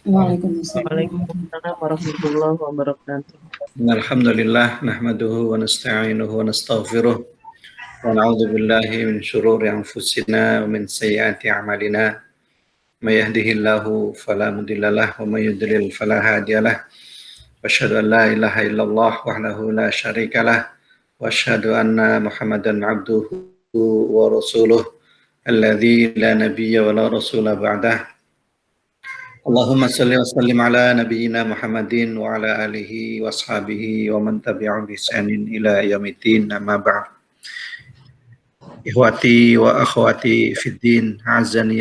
Waalaikumsalam. Waalaikumsalam warahmatullahi wabarakatuh. Alhamdulillah nahmaduhu wa nasta'inuhu wa nastaghfiruh wa na'udzu billahi min shururi anfusina wa min sayyiati a'malina may yahdihillahu fala mudhillalah wa may yudlil fala hadiyalah wa asyhadu an la ilaha illallah wahdahu la syarikalah wa asyhadu anna Muhammadan abduhu wa rasuluh alladzi la nabiyya wa la rasula ba'dah. Allahumma salli wa sallim ala nabiyyina Muhammadin wa ala alihi wa ashabihi wa man tabi'ahum bi ihsanin ila yaumiddin, amma ba'd. Ikhwati wa akhwati fid din, azani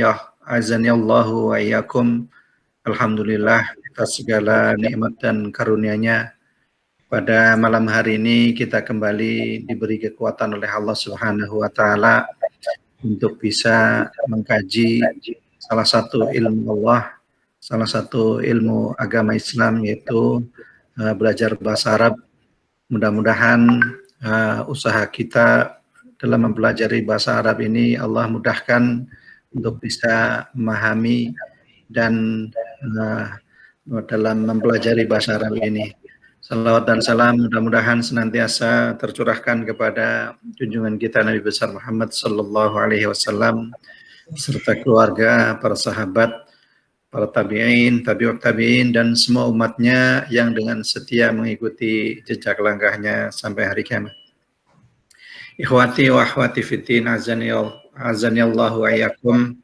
Allahu wa iyyakum. Alhamdulillah atas segala nikmat dan karunia-Nya, pada malam hari ini kita kembali diberi kekuatan oleh Allah Subhanahu wa taala untuk bisa mengkaji salah satu ilmu Allah, salah satu ilmu agama Islam, yaitu belajar bahasa Arab. Mudah-mudahan usaha kita dalam mempelajari bahasa Arab ini Allah mudahkan untuk bisa memahami dan dalam mempelajari bahasa Arab ini. Salawat dan salam mudah-mudahan senantiasa tercurahkan kepada junjungan kita Nabi besar Muhammad sallallahu alaihi wasallam serta keluarga, para sahabat, para tabi'in, tabi'ut tabi'in, dan semua umatnya yang dengan setia mengikuti jejak langkahnya sampai hari kiamat. Ikhwati wa akhwati fiddin, azani Allahu wa iyyakum.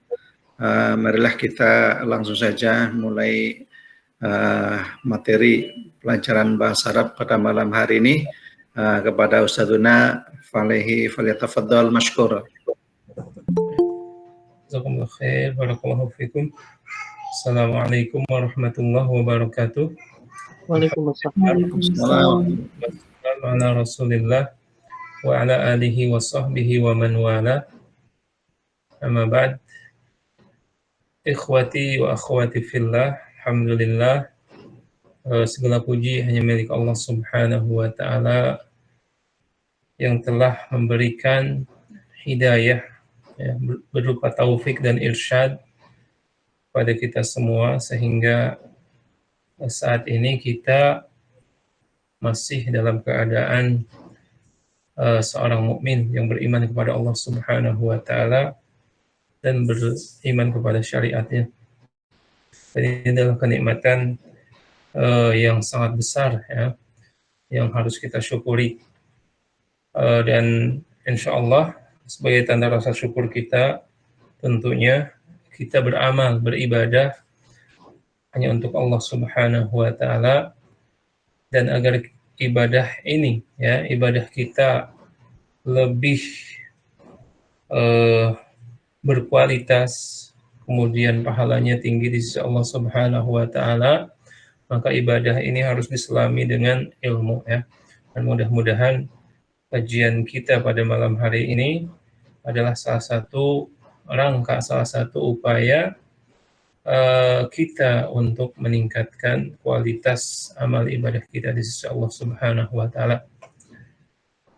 Marilah kita langsung saja mulai materi pelajaran bahasa Arab pada malam hari ini. Kepada Ustadzuna falyatafaddal mashkur. Jazakumullah khair, barakallahu fikum. Assalamualaikum warahmatullahi wabarakatuh. Waalaikumsalam. Ala Rasulillah wa ala alihi wa sahbihi wa man wala. Amma ba'd. Ikhwati wa akhwati fillah, alhamdulillah, segala puji hanya milik Allah Subhanahu wa taala yang telah memberikan hidayah, ya, berupa taufik dan irsyad pada kita semua, sehingga saat ini kita masih dalam keadaan seorang mukmin yang beriman kepada Allah Subhanahu wa taala dan beriman kepada syariatnya. Dan ini adalah kenikmatan yang sangat besar, ya, yang harus kita syukuri. Dan insya Allah sebagai tanda rasa syukur kita, tentunya kita beramal, beribadah hanya untuk Allah Subhanahu wa taala, dan agar ibadah ini, ya, ibadah kita lebih berkualitas, kemudian pahalanya tinggi di sisi Allah Subhanahu wa taala, maka ibadah ini harus diselami dengan ilmu, ya. Dan mudah-mudahan kajian kita pada malam hari ini adalah salah satu rangka, salah satu upaya kita untuk meningkatkan kualitas amal ibadah kita di sisi Allah Subhanahu wa taala.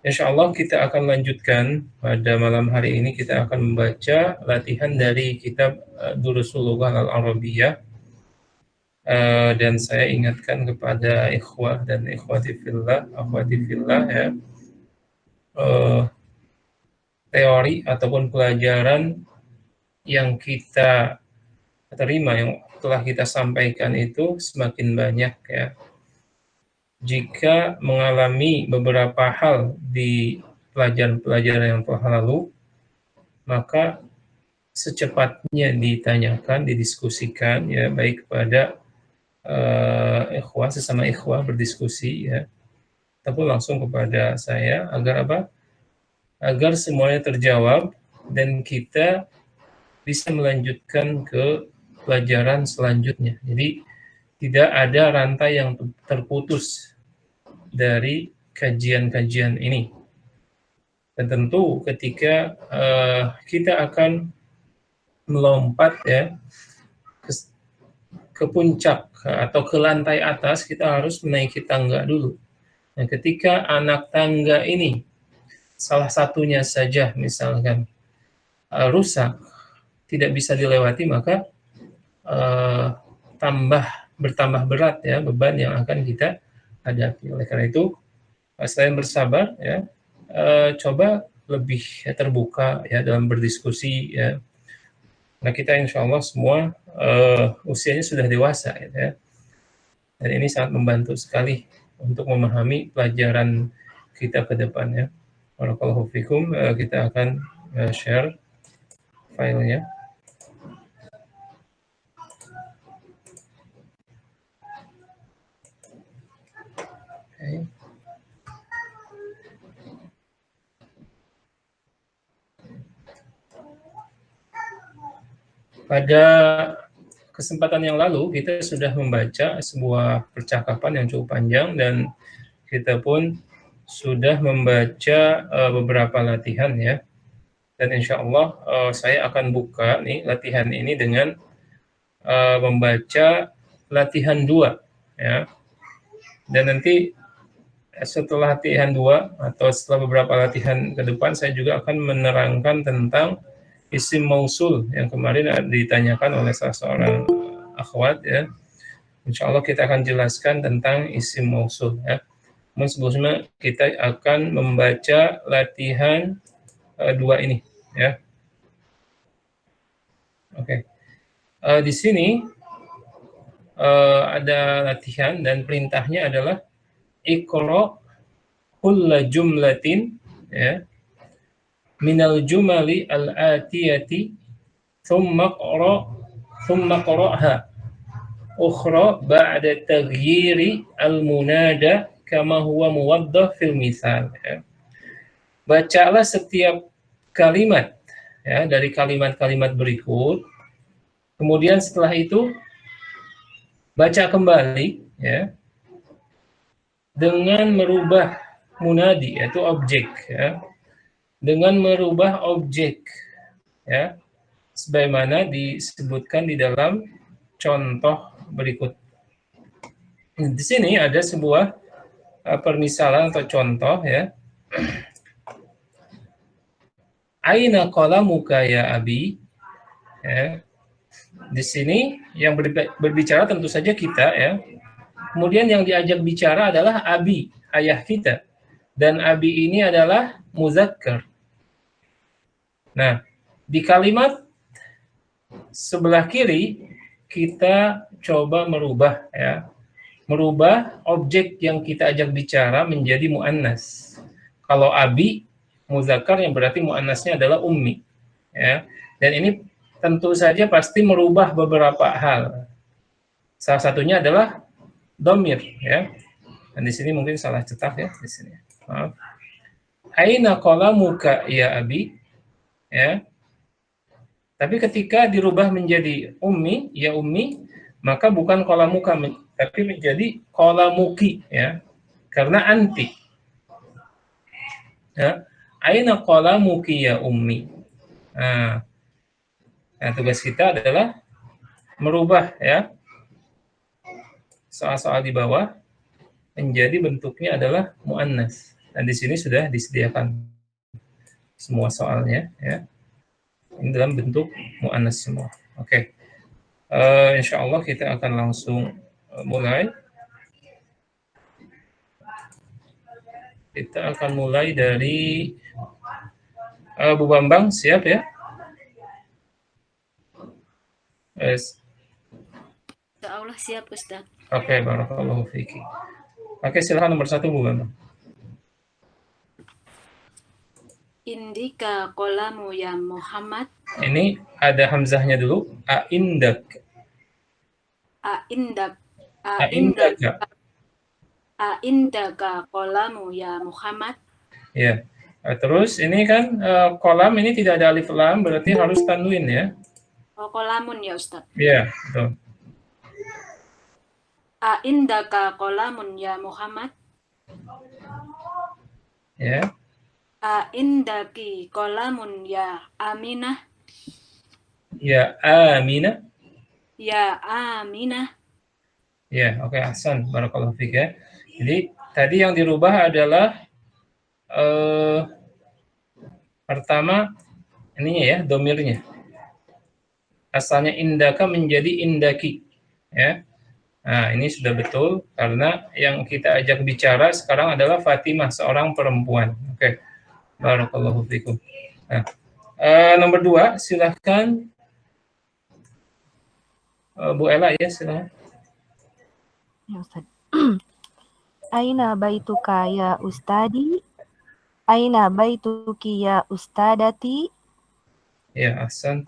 Insyaallah kita akan lanjutkan pada malam hari ini, kita akan membaca latihan dari kitab Durusul Lughah Al-Arabiyyah. Dan saya ingatkan kepada ikhwah dan ikhwati fillah, ya, teori ataupun pelajaran yang kita terima, yang telah kita sampaikan itu semakin banyak, ya. Jika mengalami beberapa hal di pelajaran-pelajaran yang telah lalu, maka secepatnya ditanyakan, didiskusikan, ya, baik kepada ikhwah, sesama ikhwah berdiskusi, ya, ataupun langsung kepada saya, agar apa? Agar semuanya terjawab dan kita bisa melanjutkan ke pelajaran selanjutnya. Jadi tidak ada rantai yang terputus dari kajian-kajian ini. Dan tentu ketika kita akan melompat, ya, ke puncak atau ke lantai atas, kita harus menaiki tangga dulu. Nah, ketika anak tangga ini salah satunya saja misalkan rusak, tidak bisa dilewati, maka bertambah berat ya beban yang akan kita hadapi. Oleh karena itu, selain bersabar ya, coba lebih terbuka ya dalam berdiskusi ya. Nah, kita insya Allah semua usianya sudah dewasa ya. Dan ini sangat membantu sekali untuk memahami pelajaran kita ke depannya. Barakallahu fikum, kita akan share filenya. Okay. Pada kesempatan yang lalu kita sudah membaca sebuah percakapan yang cukup panjang dan kita pun sudah membaca beberapa latihan ya. Dan insya Allah saya akan buka nih latihan ini dengan membaca latihan 2 ya. Dan nanti setelah latihan 2 atau setelah beberapa latihan ke depan saya juga akan menerangkan tentang isim mausul yang kemarin ditanyakan oleh salah seorang akhwat ya. Insya Allah kita akan jelaskan tentang isim mausul ya. Namun sebelumnya kita akan membaca latihan 2 ini ya. Oke. Di sini ada latihan dan perintahnya adalah iqra kulla jumlatin ya minal jumali al-atiyati thumma qra'ha ukhra ba'da taghyiri al-munada kama huwa muwaddah fil misal ya. Bacalah setiap kalimat ya dari kalimat-kalimat berikut, kemudian setelah itu baca kembali ya dengan merubah munadi yaitu objek ya, dengan merubah objek ya sebagaimana disebutkan di dalam contoh berikut. Di sini ada sebuah permisalan atau contoh ya. Aina qalamuka ya abi ya. Di sini yang berbicara tentu saja kita ya. Kemudian yang diajak bicara adalah abi, ayah kita. Dan abi ini adalah muzakkar. Nah, di kalimat sebelah kiri kita coba merubah ya. Merubah objek yang kita ajak bicara menjadi muannas. Kalau abi muzakkar yang berarti muannasnya adalah ummi ya. Dan ini tentu saja pasti merubah beberapa hal. Salah satunya adalah dhamir ya. Dan di sini mungkin salah cetak ya di sini. Maaf. Aina qalamuka ya abi ya. Tapi ketika dirubah menjadi ummi ya ummi, maka bukan qalamuka tapi menjadi qalamuki ya. Karena anti. Ya. Aina qalamuki ya ummi. Nah, tugas kita adalah merubah ya soal-soal di bawah menjadi bentuknya adalah muannas. Dan di sini sudah disediakan semua soalnya ya. Ini dalam bentuk muannas semua. Oke. Insya Allah kita akan langsung mulai. Kita akan mulai dari Bu Bambang, siap ya? Yes. Insya Allah siap Ustaz. Oke, barakallahu fiki. Oke, silakan nomor 1 Bu Bambang. Indika qalamu ya Muhammad. Ini ada hamzahnya dulu. Aindak. Aindaka qalamu ya Muhammad. Ya. Terus ini kan kolam ini tidak ada alif lam, berarti harus tanwin ya. Oh, qalamun ya Ustaz. Iya, betul. Aindaka qalamun ya Muhammad. Ya. Aindaki qalamun ya Aminah. Ya, Aminah. Ya Aminah. Ya, oke, Hasan. Barakallahu fiik ya. Jadi tadi yang dirubah adalah pertama ininya ya, domirnya. Asalnya indaka menjadi indaki. ya. Nah, ini sudah betul karena yang kita ajak bicara sekarang adalah Fatimah, seorang perempuan. Oke. Barakallahu fikum. Nah, nomor 2, silahkan Bu Ella ya, silahkan. Ya, Ustaz. Aina baituka ya ustadi? Aina baituki ya ustadati? Ya, ahsan.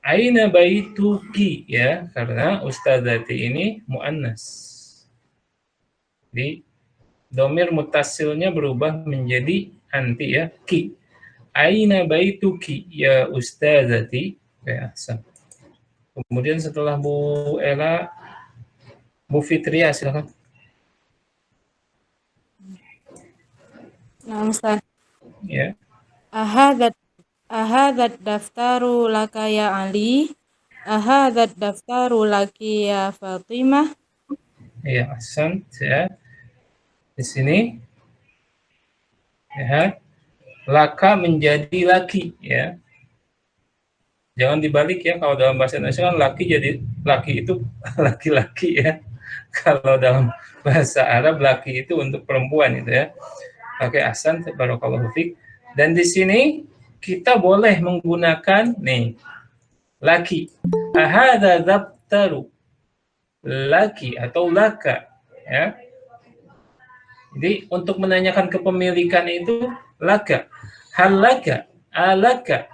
Aina baituki ya, karena ustadzati ini muannas. Jadi domir mutasilnya berubah menjadi anti ya, ki. Aina baituki ya ustadzati. Ya, ahsan. Kemudian setelah Bu Ella, Bu Fitria silakan. Nah, Ustaz. Ya. Ahadat daftaru laka ya Ali. Ahadat daftaru laki ya Fatimah. Ya, ahsan ya. Di sini ya, laka menjadi laki ya. Jangan dibalik ya, kalau dalam bahasa Indonesia kan laki jadi laki itu laki-laki ya. Kalau dalam bahasa Arab laki itu untuk perempuan itu ya. Oke, ahsan, barakallahu fiik. Dan di sini kita boleh menggunakan nih laki. Ahadza daftaru laki atau laka ya. Jadi untuk menanyakan kepemilikan itu laka. Halaka, alaka.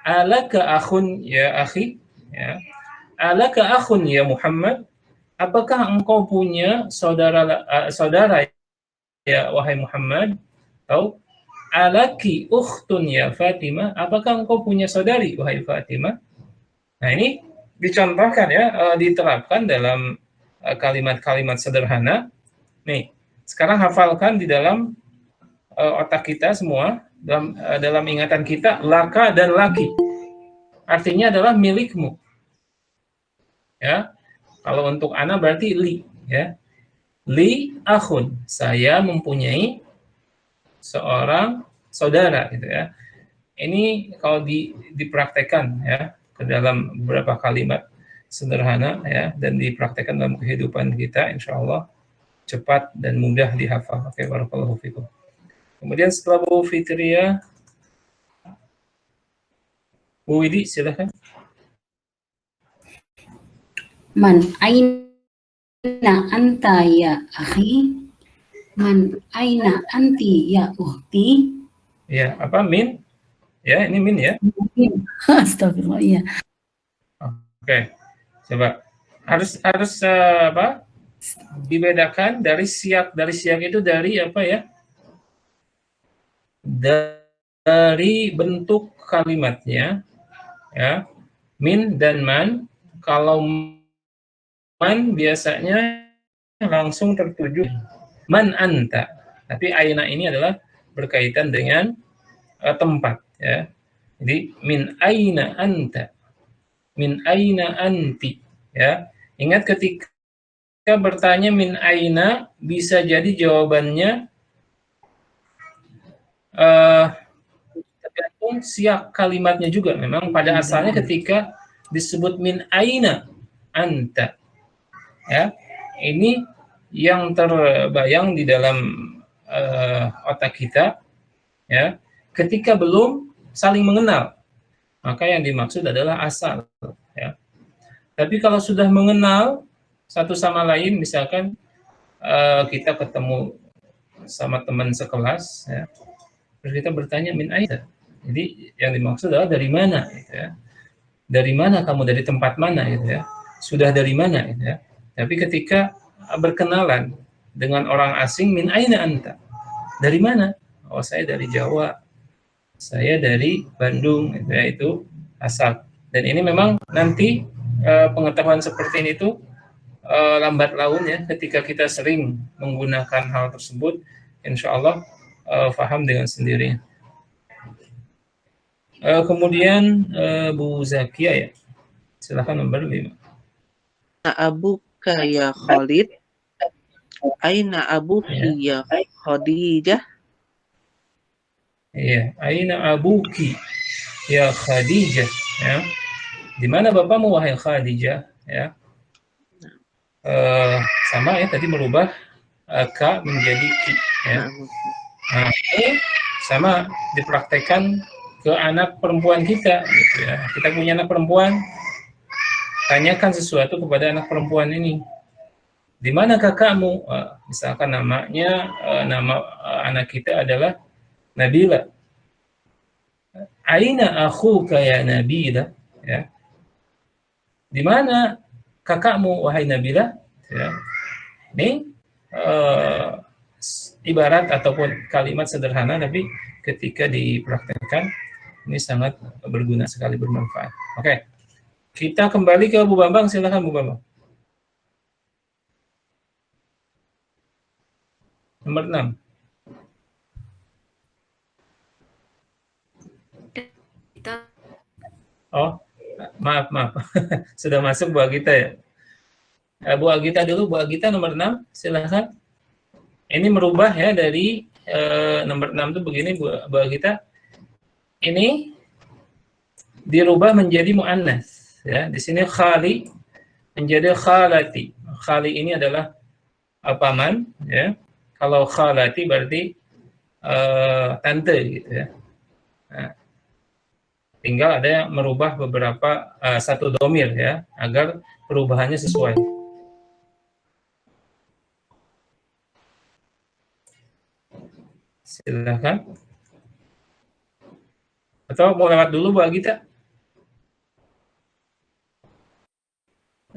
Alaka akhun ya akhi ya. Alaka akhun ya Muhammad. Apakah engkau punya saudara ya wahai Muhammad? Atau alaki ukhtun ya Fatimah, apakah engkau punya saudari wahai Fatimah? Nah, ini dicontohkan ya, diterapkan dalam kalimat-kalimat sederhana. Nih, sekarang hafalkan di dalam otak kita semua, dalam ingatan kita, laka dan laki. Artinya adalah milikmu. Ya. Kalau untuk ana berarti li, ya. Li akhun, saya mempunyai seorang saudara gitu ya. Ini kalau dipraktekkan ya ke dalam beberapa kalimat sederhana ya dan dipraktekkan dalam kehidupan kita, insya Allah cepat dan mudah dihafal. Oke, barakallahu fikum. Kemudian setelah Bu Fitria, Bu Widi silakan. Man aina anta ya akhi? Man aina anti ya ukhti? Ya, apa min? Ya, ini min ya. Astagfirullah, ya. Oke. Coba harus apa? Dibedakan dari siak itu dari apa ya? Dari bentuk kalimatnya ya. Min dan man. Kalau man biasanya langsung tertuju man anta. Tapi aina ini adalah berkaitan dengan tempat ya. Jadi min aina anta, min aina anti ya. Ingat ketika bertanya min aina bisa jadi jawabannya tergantung siap kalimatnya juga. Memang pada asalnya ketika disebut min aina anta ya, ini yang terbayang di dalam otak kita ya, ketika belum saling mengenal, maka yang dimaksud adalah asal ya. Tapi kalau sudah mengenal satu sama lain, misalkan kita ketemu sama teman sekelas ya, terus kita bertanya min aina, jadi yang dimaksud adalah dari mana gitu ya. Dari mana kamu, dari tempat mana gitu ya, sudah dari mana gitu ya. Tapi ketika berkenalan dengan orang asing, min aina anta, dari mana? Oh, saya dari Jawa, saya dari Bandung, gitu ya, itu asal. Dan ini memang nanti pengetahuan seperti ini tuh lambat laun ya, ketika kita sering menggunakan hal tersebut, insya Allah paham dengan sendirinya. Kemudian Bu Zakia ya, silakan nomor 5. Abuka ya Khalid? Aina abuki ya Khadijah? Iya, aina abuki ya Khadijah ya. Di mana bapakmu wahai Khadijah ya? sama ya tadi merubah ka menjadi ki ya. Nah, ini sama dipraktekkan ke anak perempuan kita gitu ya. Kita punya anak perempuan, tanyakan sesuatu kepada anak perempuan ini. Di mana kakakmu? Misalkan namanya nama anak kita adalah Nabila. Aina akhuka ya Nabila? Ya. Di mana kakakmu wahai Nabila? Ya. Ini ibarat ataupun kalimat sederhana, tapi ketika dipraktekkan ini sangat berguna sekali, bermanfaat. Oke, kita kembali ke Bu Bambang. Silakan Bu Bambang. Nomor 6. Oh, maaf. Sudah masuk Bu Agita ya? Bu Agita dulu, Bu Agita nomor 6, silakan. Ini merubah ya dari nomor 6 itu begini Bu Agita. Ini dirubah menjadi muannas ya. Di sini khali menjadi khalati. Khali ini adalah paman ya. Kalau khalati berarti tante gitu ya. Nah, tinggal ada yang merubah beberapa satu domir ya agar perubahannya sesuai. Silakan. Atau mau lewat dulu Bu Agita?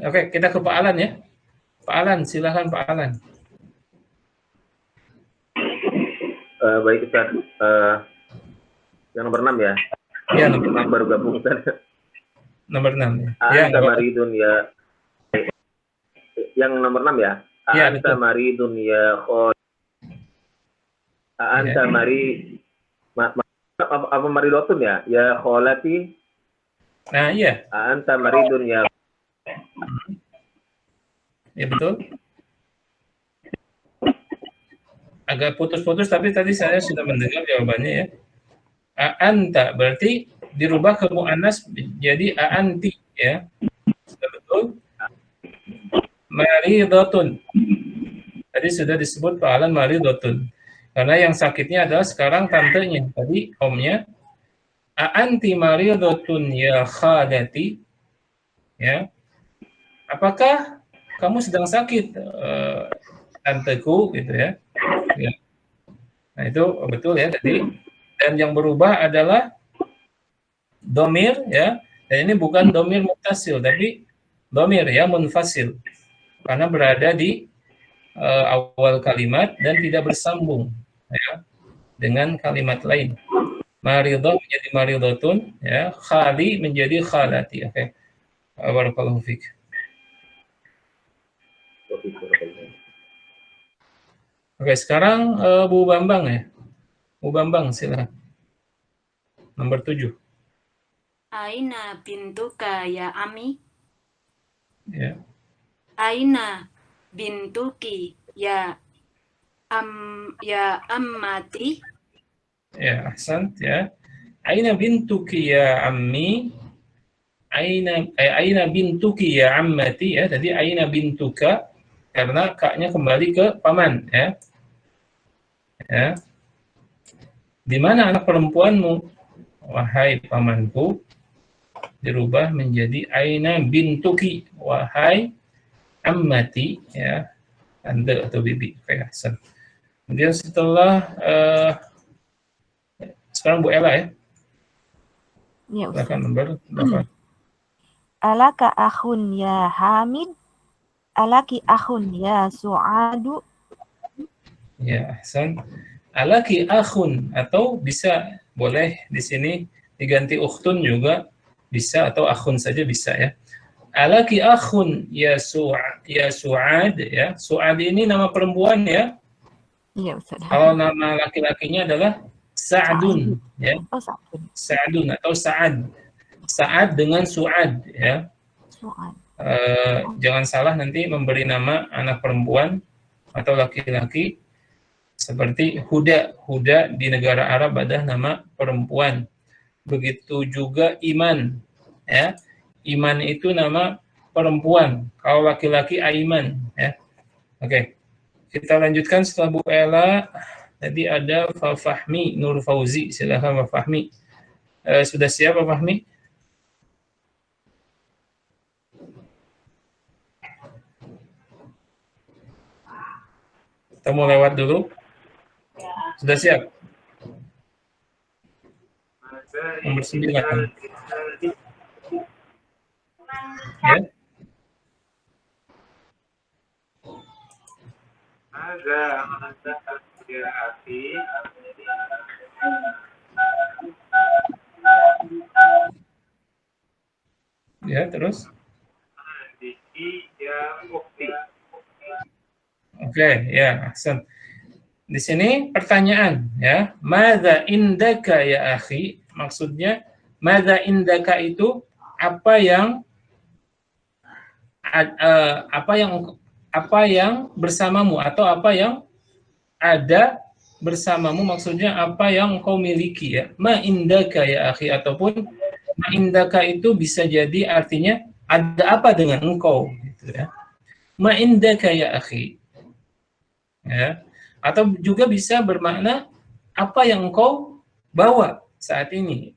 Oke, kita ke Pak Alan ya. Pak Alan, silakan Pak Alan. Baik Ustaz. Yang nomor 6 ya? Ya, nomor 6. Baru gabung Ustaz. Nomor 6 ya. Anta maridun ya. Yang nomor 6 ya? Ya, Anta maridun ya khol. Anta mari apa maridotun ya? Ya kholati. Nah, iya. Anta maridun ya. Ya betul. Agak putus-putus tapi tadi saya sudah mendengar jawabannya ya. Anta berarti dirubah ke muannas jadi anti ya. Sudah betul. Maridotun. Tadi sudah disebut Pak Alan maridotun. Karena yang sakitnya adalah sekarang tantenya, tadi omnya. Anti maridotun ya khalati. Ya. Apakah kamu sedang sakit, tanteku gitu ya. Ya. Nah, itu betul ya tadi. Dan yang berubah adalah domir ya. Dan ini bukan domir muttasil tapi domir ya munfasil. Karena berada di awal kalimat dan tidak bersambung ya dengan kalimat lain. Maridah menjadi maridotun ya, khali menjadi khalati. Oke. Barakallahu fiik. Oke, sekarang Bu Bambang ya. Bu Bambang silakan. Nomor 7. Aina bintuka ya Ami? Ya. Aina bintuki ya ammati? Ya, ahsan ya. Aina bintuki ya ammi? Aina bintuki ya ammati ya. Jadi aina bintuka karena kaknya kembali ke paman ya. Ya. Di mana anak perempuanmu? Wahai pamanku. Dirubah menjadi aina bintuki, wahai ammati ya. Tante atau bibi. Oke, ahsan. Kemudian setelah sekarang Bu Ella ya. Ya, Ustaz. Silakan nomor 8. Alaka akhun ya Hamid? Alaki akhun ya Su'adu? Ya, ahsan. Alaki akhun atau bisa boleh di sini diganti ukhtun juga bisa atau akhun saja bisa ya. Alaki akhun ya Su'ad ya. Su'ad ini nama perempuan ya. Iya, Ustaz. Kalau nama laki-lakinya adalah Sa'dun ya. Oh, Sa'dun. Sa'dun atau Sa'ad. Sa'ad dengan Su'ad ya. Su'ad. Jangan salah nanti memberi nama anak perempuan atau laki-laki seperti Huda. Huda di negara Arab adalah nama perempuan. Begitu juga Iman ya. Iman itu nama perempuan. Kalau laki-laki Aiman, ya. Oke. Kita lanjutkan setelah Bu Ella. Tadi ada Pak Fahmi Nur Fauzi. Silakan Pak Fahmi. Sudah siap Pak Fahmi? Kita mau lewat dulu. Sudah siap? Nomor 9. Ya. Ya, terus? Oke, ya, Ahsan. Di sini pertanyaan, ya. Madza indaka ya akhi? Maksudnya, madza indaka itu apa yang bersamamu atau apa yang ada bersamamu, maksudnya apa yang kau miliki, ya. Ma indaka ya akhi, ataupun ma indaka itu bisa jadi artinya ada apa dengan engkau, gitu ya. Ma indaka ya akhi. Ya. Atau juga bisa bermakna apa yang engkau bawa saat ini,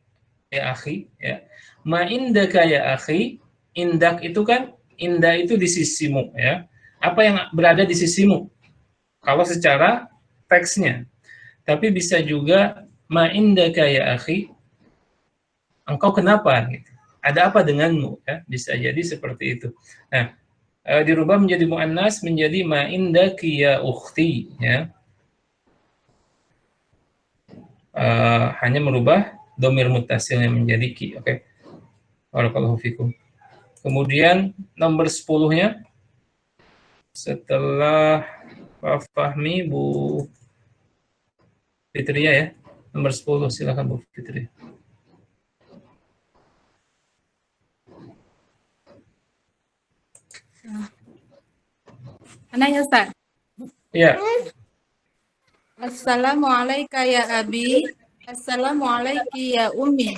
ya akhi, ya. Ma indaka ya akhi, indak itu kan, indah itu di sisimu, ya. Apa yang berada di sisimu kalau secara teksnya. Tapi bisa juga ma indaka ya akhi, engkau kenapa, gitu. Ada apa denganmu, ya. Bisa jadi seperti itu. Nah, dirubah menjadi muannas menjadi ma indaki ya ukhti, ya. Hanya merubah dhamir muttasilnya menjadi ki. Oke. Barakallahu fikum. Kemudian nomor 10-nya setelah Pak Fahmi, Bu Fitria, ya. Nomor 10, silakan Bu Fitria. Mana ya Ustaz? Ya. Assalamualaikum ya Abi. Assalamualaikum ya Umi.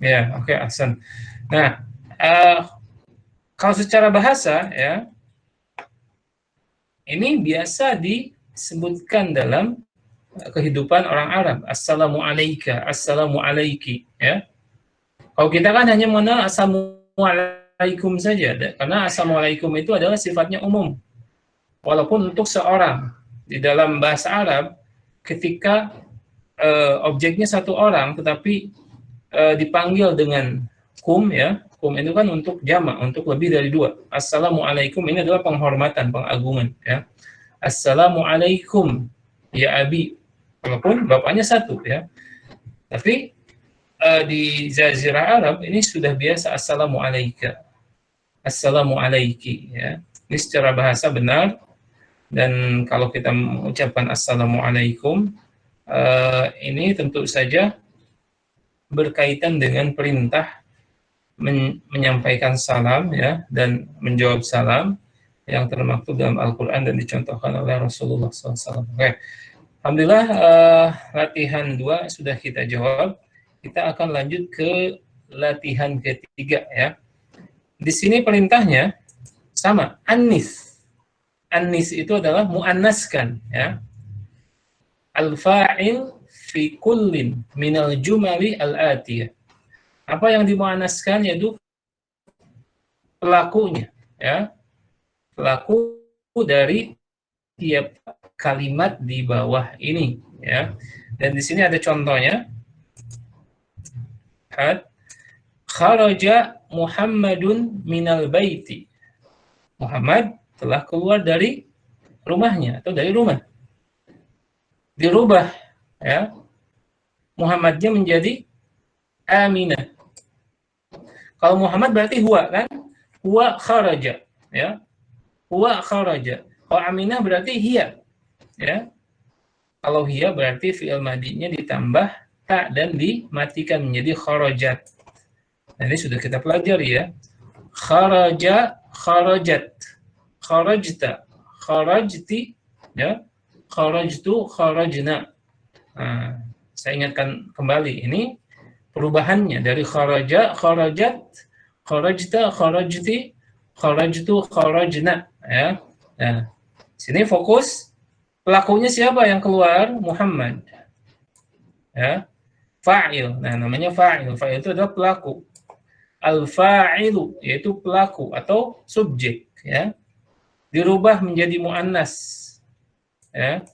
Ya, oke, Ahsan. Nah, kalau secara bahasa, ya, ini biasa disebutkan dalam kehidupan orang Arab. Assalamualaikum, assalamualaikum, ya. Kalau kita kan hanya mengenal assalamualaikum saja, karena assalamualaikum itu adalah sifatnya umum. Walaupun untuk seorang, di dalam bahasa Arab, ketika objeknya satu orang, tetapi dipanggil dengan kum, ya. Kum itu kan untuk jamak, untuk lebih dari dua. Assalamualaikum ini adalah penghormatan, pengagungan, ya. Assalamualaikum ya Abi, walaupun bapaknya satu, ya. Tapi di Jazirah Arab ini sudah biasa assalamualaikum, assalamualaiki, ya. Ini secara bahasa benar. Dan kalau kita mengucapkan assalamualaikum, ini tentu saja berkaitan dengan perintah menyampaikan salam, ya, dan menjawab salam yang termaktub dalam Al-Quran dan dicontohkan oleh Rasulullah SAW. Oke. Alhamdulillah, latihan 2 sudah kita jawab. Kita akan lanjut ke latihan ketiga, ya. Di sini perintahnya sama, anis. Anis itu adalah muannaskan, ya. Al-fa'il fi kullin minal jumali al-atiyah. Apa yang dimuannaskan yaitu pelakunya, ya. Pelaku dari tiap kalimat di bawah ini, ya. Dan di sini ada contohnya. Kharaja Muhammadun minal baiti. Muhammad telah keluar dari rumahnya atau dari rumah. Dirubah, ya. Muhammadnya menjadi Aminah. Kalau Muhammad berarti huwa, kan? Huwa kharaja, ya. Huwa kharaja. Kalau Aminah berarti hiya, ya. Kalau hiya berarti fi'il madinya ditambah ta dan dimatikan menjadi kharajat. Nah, ini sudah kita pelajari, ya. Kharaja, kharajat. Kharajta, kharajti, ya. Kharajtu, kharajna. Nah, saya ingatkan kembali, ini perubahannya dari kharaja, kharajat, kharajta, kharajti, kharajtu, kharajna, ya. Nah, sini fokus pelakunya siapa yang keluar? Muhammad. Ya. Fa'il. Nah, namanya fa'il. Fa'il itu adalah pelaku. Al-fa'ilu yaitu pelaku atau subjek, ya. Dirubah menjadi muannas. Ya.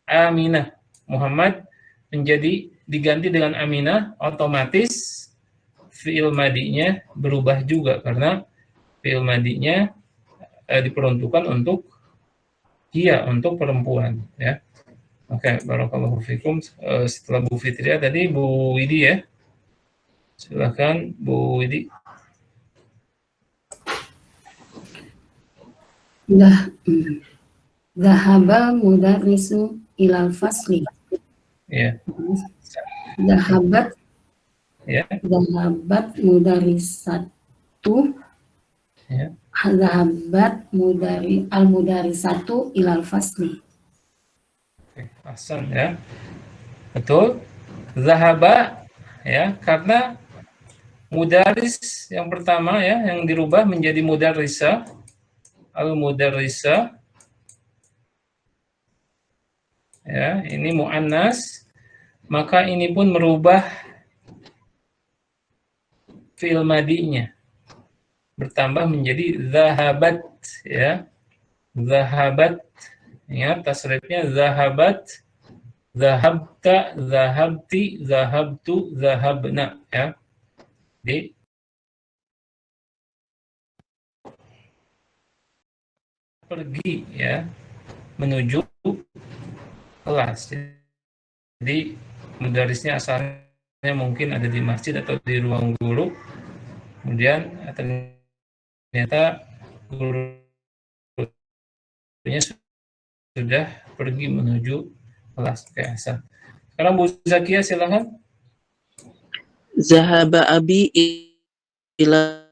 Aminah. Muhammad menjadi diganti dengan Aminah, otomatis fi'il madinya berubah juga karena fi'il madinya diperuntukkan untuk dia, untuk perempuan, ya. Oke, barakallahu fikum. Setelah Bu Fitria tadi Bu Widi, ya. Silakan Bu Widi. Dhahaba mudarrisu ilal fasli. Ya. Dhahabat Ya. Dhahabat mudarrisatu. Ya. Dhahabat al-mudarrisatu ilal fasli. Oke, ahsan, ya. Betul. Zahaba, ya, karena mudaris yang pertama, ya, yang dirubah menjadi mudarrisa, al-mudarrisa, ya, ini muannas, maka ini pun merubah fi'il madinya, bertambah menjadi zahabat, ya, zahabat. Ingat tasrifnya zahabat, zahabta, zahabti, zahabtu, zahabna, ya. Jadi pergi, ya, menuju kelas. Jadi mudarisnya asalnya mungkin ada di masjid atau di ruang guru, kemudian ternyata gurunya sudah pergi menuju kelas. Oke, asal. Sekarang Bu Zakia, silakan. Zahaba abi ila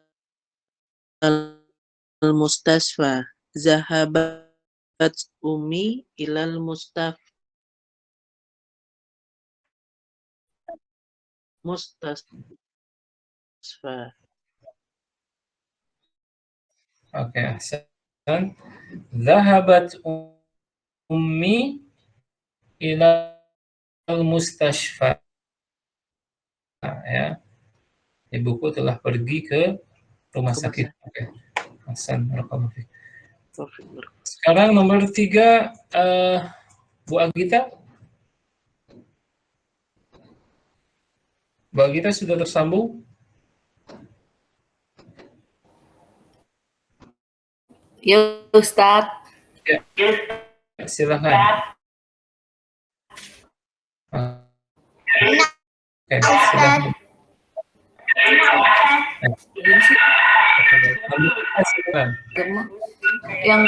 al-mustasfa. Zahabat ummi ilal mustasfa. Oke, ahsan. Zahabat ummi ilal mustashfa. Ya. Ibuku telah pergi ke rumah sakit. Oke. Ahsan, barakallahu fiik. Sekarang nomor 3, Bu Agita. Bu Agita sudah tersambung? Ya, Ustadz. Ya. Silakan. Oke, silakan. Yang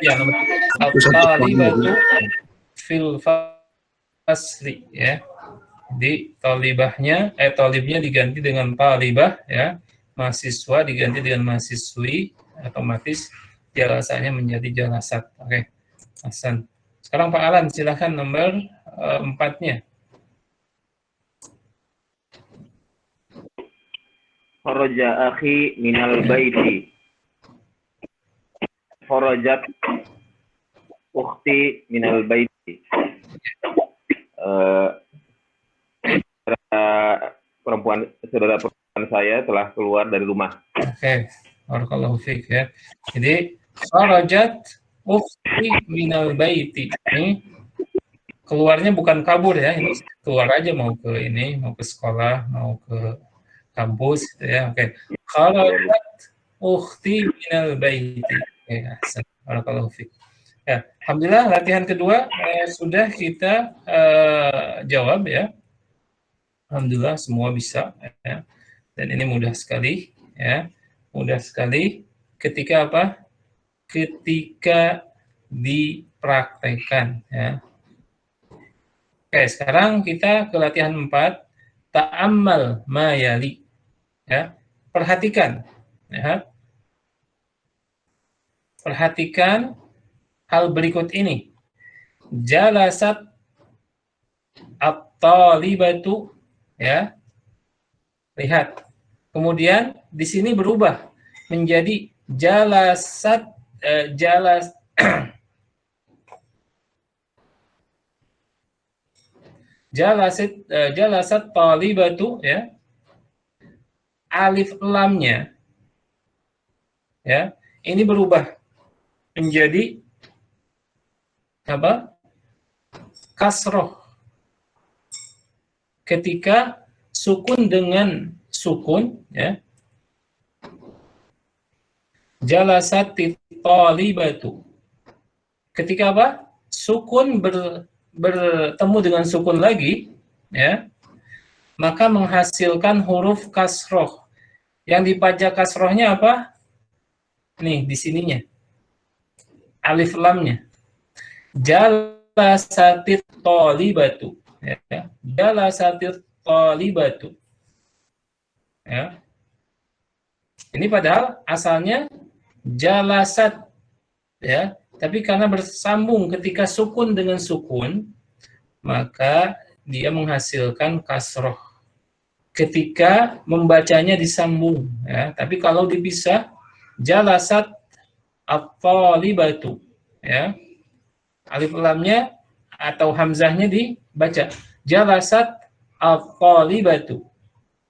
ya, nomor 3. Fil fasli, ya. Di talibahnya, talibnya diganti dengan talibah, ya. Mahasiswa diganti dengan mahasiswi, otomatis jalasanya menjadi jalasat. Oke. Hasan. Sekarang Pak Alan, silakan nomor 4-nya. Kharaja akhi minal baiti. Kharajat ukhti minal baiti. Saudara perempuan saya telah keluar dari rumah. Oke, barakallahu fiik, ya. Jadi kharajat ukhti minal baiti. Ini keluarnya bukan kabur, ya. Ini keluar aja, mau ke ini, mau ke sekolah, mau ke kampus, gitu, ya. Oke. Kharajat ukhti minal baiti. Oke, ahsan. Barakallahu fiik. Ya, alhamdulillah latihan kedua sudah kita jawab, ya. Alhamdulillah semua bisa, ya. Dan ini mudah sekali, ya. Mudah sekali ketika apa? Ketika dipraktekkan, ya. Oke, sekarang kita ke latihan 4. Ta'ammal ma yali, ya. Perhatikan, ya. Perhatikan hal berikut ini. Jalasat at-talibatu, ya. Lihat. Kemudian di sini berubah menjadi jalasat jalasat talibatu, ya, alif lamnya, ya, ini berubah menjadi apa? Kasroh ketika sukun dengan sukun, ya. Jalasat talibatu. Ketika apa? Sukun bertemu dengan sukun lagi, ya, maka menghasilkan huruf kasroh. Yang dipajak kasrohnya apa? Nih, di sininya. Alif lamnya. Jalasatit talibatu. Ya. Jalasatit talibatu. Ya. Ini padahal asalnya jalasat, ya, tapi karena bersambung ketika sukun dengan sukun, maka dia menghasilkan kasroh ketika membacanya disambung, ya. Tapi kalau dipisah, jalasat at-talibatu, ya, alif lamnya atau hamzahnya dibaca jalasat at-talibatu.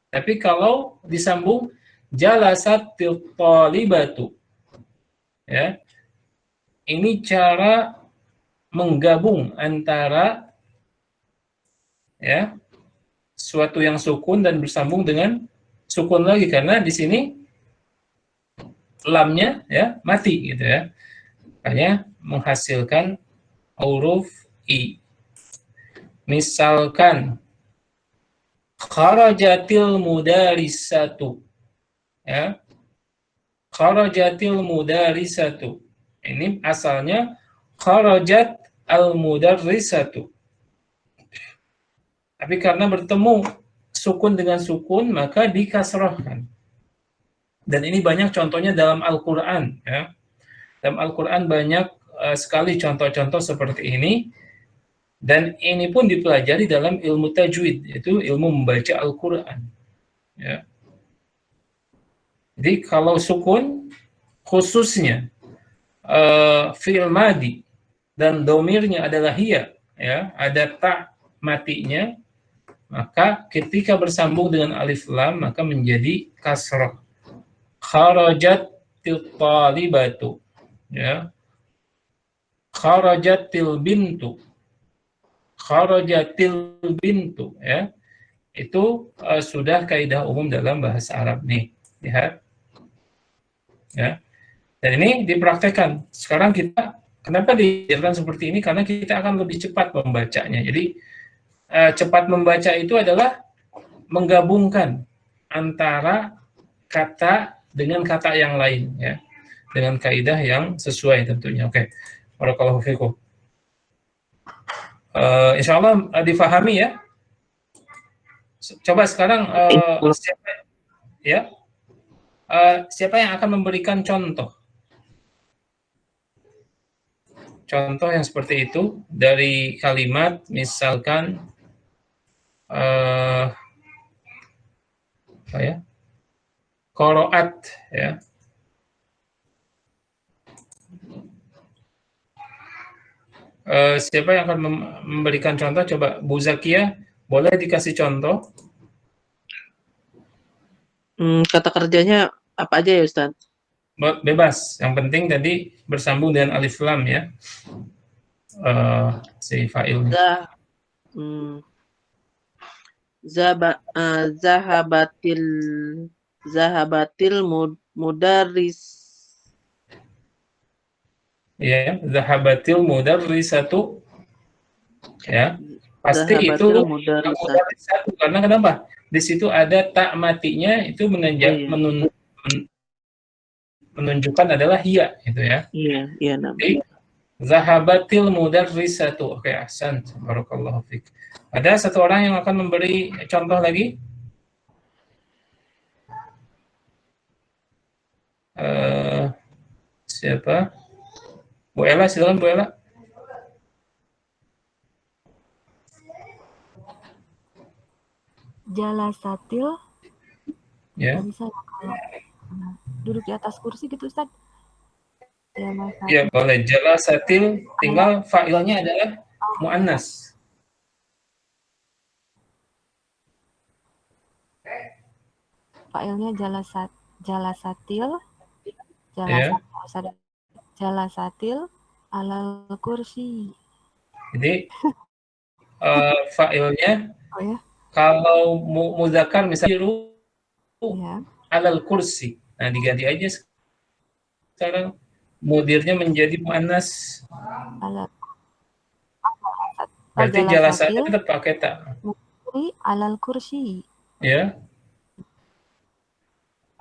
Tapi kalau disambung jalasat talibatu, ya. Ini cara menggabung antara, ya, suatu yang sukun dan bersambung dengan sukun lagi, karena di sini lamnya, ya, mati gitu, ya. Makanya menghasilkan huruf i. Misalkan kharajatil mudarisatu, ya. Kharajatil mudarisatu. Ini asalnya kharajat al-mudarrisatu. Tapi karena bertemu sukun dengan sukun, maka dikasrohkan. Dan ini banyak contohnya dalam Al-Quran, ya. Dalam Al-Quran banyak sekali contoh-contoh seperti ini. Dan ini pun dipelajari dalam ilmu tajwid, yaitu ilmu membaca Al-Quran, ya. Jadi kalau sukun, khususnya fi'il madi dan domirnya adalah hiya, ya, ada ta matinya, maka ketika bersambung dengan alif lam maka menjadi kasrah. Kharajatil talibatu, ya. Kharajatil bintu. Kharajatil bintu, ya. Itu sudah kaidah umum dalam bahasa Arab nih. Lihat. Ya. Dan ini dipraktekkan. Sekarang kita, kenapa diajarkan seperti ini? Karena kita akan lebih cepat membacanya. Jadi, cepat membaca itu adalah menggabungkan antara kata dengan kata yang lain, ya. Dengan kaidah yang sesuai tentunya. Oke. Barakallahu fikum. Insya Allah difahami, ya. Coba sekarang siapa yang akan memberikan contoh? Contoh yang seperti itu dari kalimat, misalkan qiraat, ya. Siapa yang akan memberikan contoh? Coba Bu Zakia, boleh dikasih contoh? Kata kerjanya apa aja ya, Ustaz? Bebas, yang penting tadi bersambung dengan alif lam, ya. Si fa'il. Zahabatil mudarris. Ya, zahabatil mudarrisatu. Ya. Pasti itu mudarrisatu, karena kenapa? Di situ ada tak matinya, itu menunjukkan adalah hiya, gitu, ya. Iya, Jadi, zahabatil mudarrisatu. Oke, ahsan. Barakallahu fiik. Ada satu orang yang akan memberi contoh lagi? Siapa? Bu Ella, silakan Bu Ella. Jalasatil. Ya. Bisa ya kalau duduk di atas kursi gitu Ustaz. Ya boleh. Jalasatil, tinggal fa'ilnya adalah mu'annas. Fa'ilnya jalasatil, Ya. jalasatil alal kursi. Jadi fa'ilnya Oh ya? kalau muzakkar misalnya Ya. alal kursi. Nah, diganti aja sekarang mudirnya menjadi muannas. Berarti jalasatil tetap pakai ta. Mudiri alal kursi. Ya.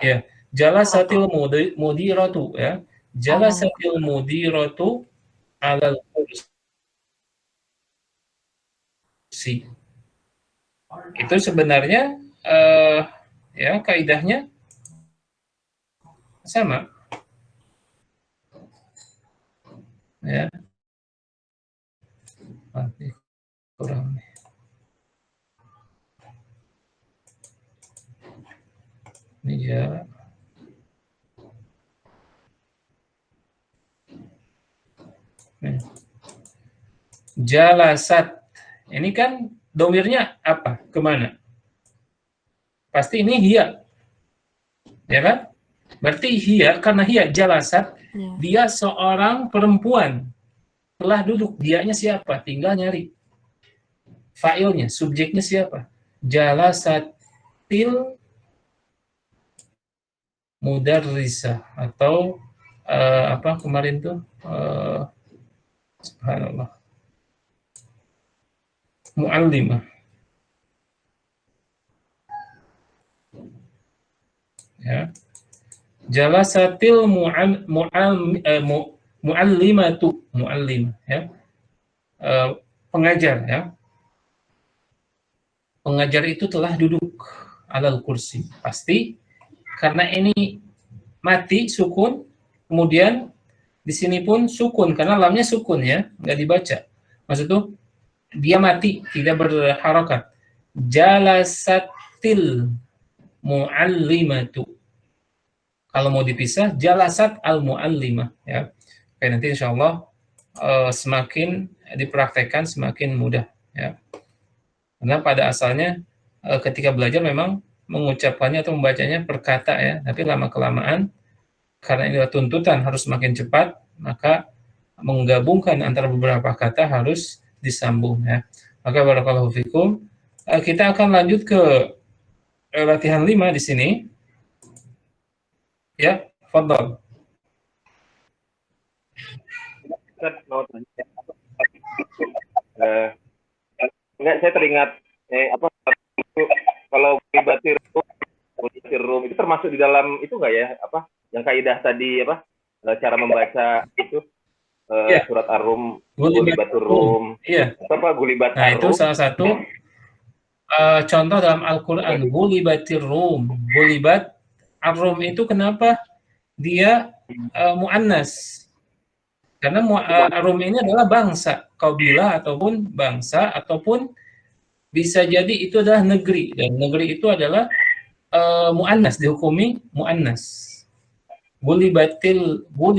Ya, jalasatil mudiratu ya. Jalasatil mudiratu alal kursi. Itu sebenarnya ya kaidahnya sama. Ya. Kurang nih. Ini ya. Jalasat. Ini kan domirnya apa? Kemana? Pasti ini hiya. Ya kan? Berarti hiya, karena hiya jalasat, dia seorang perempuan. Telah duduk. Dianya siapa? Tinggal nyari. Fa'ilnya, subjeknya siapa? Jalasatil mudarrisah atau apa kemarin tuh subhanallah muallimah ya, jalasatil muallimatu muallimah ya, pengajar ya, pengajar itu telah duduk alal kursi, pasti karena ini mati sukun, kemudian di sini pun sukun karena lamnya sukun ya, nggak dibaca. Maksud tuh dia mati, tidak berharakat. Jalasatil muallimatu. Kalau mau dipisah, jalasat al muallimah ya. Oke, nanti insya Allah semakin dipraktekkan semakin mudah ya. Karena pada asalnya ketika belajar memang mengucapkannya atau membacanya per kata ya, tapi lama-kelamaan karena ini tuntutan harus semakin cepat, maka menggabungkan antara beberapa kata harus disambung ya. Maka barakallahu fikum. Kita akan lanjut ke latihan 5 di sini. Ya, fadhal. Enggak, saya teringat kalau libatir rum itu termasuk di dalam itu enggak ya, apa yang kaidah tadi apa cara membaca itu surat Ar-Rum, Gulibatur Rum. Iya. Apa Gulibat Nah, itu salah satu contoh dalam Al-Qur'an, Gulibatir Rum. Gulibat Ar-Rum itu kenapa dia muannas? Karena Ar-Rum ini adalah bangsa, kabilah ataupun bangsa ataupun bisa jadi itu adalah negeri, dan negeri itu adalah muannas, dihukumi muannas. Gulibatil Rum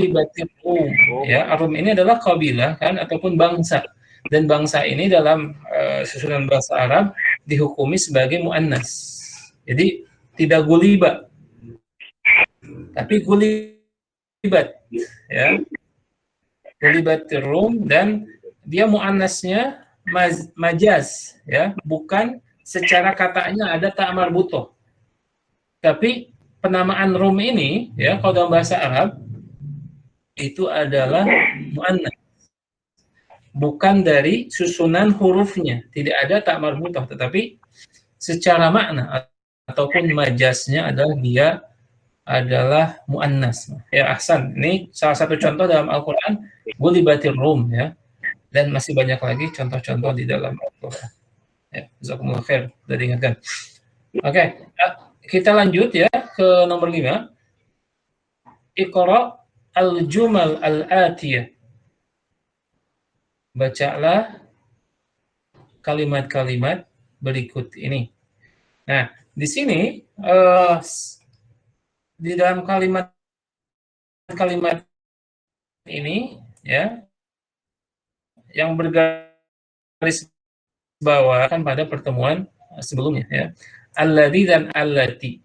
ya, Ar-Rum ini adalah kabilah kan ataupun bangsa, dan bangsa ini dalam susunan bahasa Arab dihukumi sebagai muannas. Jadi tidak guliba tapi gulibat ya, Gulibatir Rum, dan dia muannasnya majaz ya, bukan secara katanya ada ta' marbutoh, tapi penamaan Rum ini ya kalau dalam bahasa Arab itu adalah muannas, bukan dari susunan hurufnya, tidak ada ta' marbutoh, tetapi secara makna ataupun majaznya adalah dia adalah muannas ya. Ahsan, ini salah satu contoh dalam Al-Quran, Gulibatir Rum ya, dan masih banyak lagi contoh-contoh di dalam Al-Quran ya. Jazakumullah khair, sudah diingatkan. Oke, kita lanjut ya ke nomor 5. Iqra al-jumal al-atiyah. Bacalah kalimat-kalimat berikut ini. Nah, di sini di dalam kalimat ini ya yang bergaris bawah kan pada pertemuan sebelumnya ya. Alladzi dan allati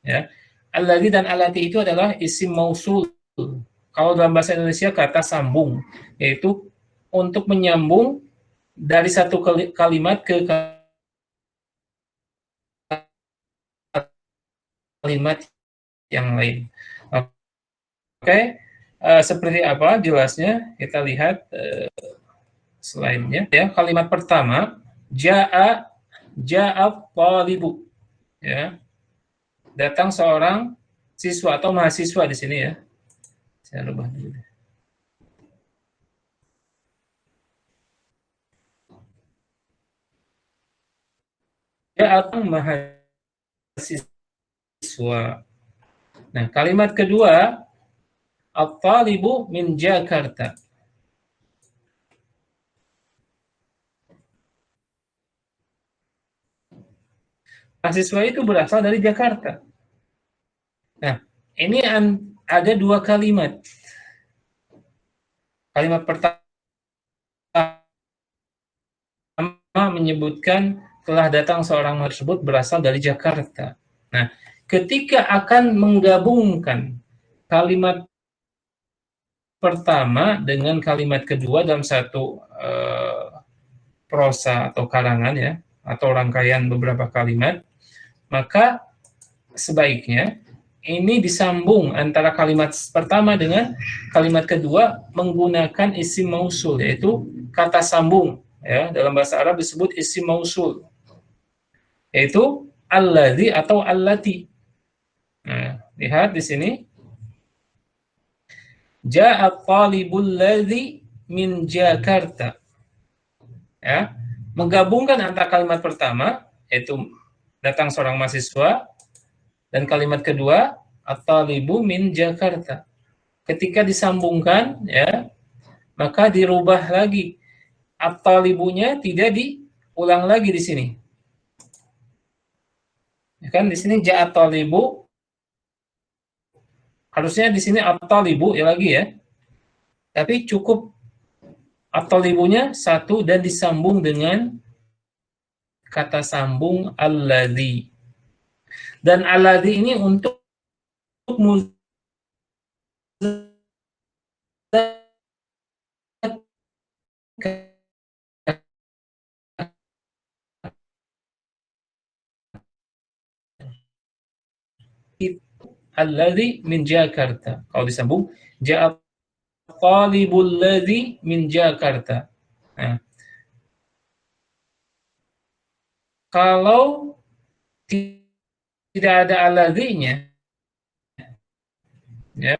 ya. Alladzi dan allati itu adalah isim mausul. Kalau dalam bahasa Indonesia kata sambung, yaitu untuk menyambung dari satu kalimat ke kalimat yang lain. Oke. Seperti apa jelasnya? Kita lihat slide-nya ya. Kalimat pertama, ja'a thalibu ya. Datang seorang siswa atau mahasiswa di sini ya. Saya rubah dulu. Ja'a mahasiswa. Nah, kalimat kedua, at-talibu min Jakarta. Mahasiswa itu berasal dari Jakarta. Nah, ini ada dua kalimat. Kalimat pertama menyebutkan telah datang seorang tersebut berasal dari Jakarta. Nah, ketika akan menggabungkan kalimat pertama dengan kalimat kedua dalam satu prosa atau karangan ya, atau rangkaian beberapa kalimat, maka sebaiknya ini disambung antara kalimat pertama dengan kalimat kedua menggunakan isim mausul, yaitu kata sambung ya, dalam bahasa Arab disebut isim mausul, yaitu alladzi atau allati. Nah, lihat di sini, ja'a talibul ladzi min Jakarta. Ya, menggabungkan antara kalimat pertama yaitu datang seorang mahasiswa dan kalimat kedua at-talibu min Jakarta. Ketika disambungkan ya, maka dirubah lagi. At-talibunya tidak diulang lagi di sini. Ya kan di sini ja'a talibu, harusnya di sini at-talibu ya lagi ya. Tapi cukup at-talibunya satu dan disambung dengan kata sambung alladzi. Dan alladzi ini untuk alladzi min Jakarta. Kalau disambung ja'a talibul ladzi min Jakarta. Nah, kalau tidak ada alladzi-nya ya,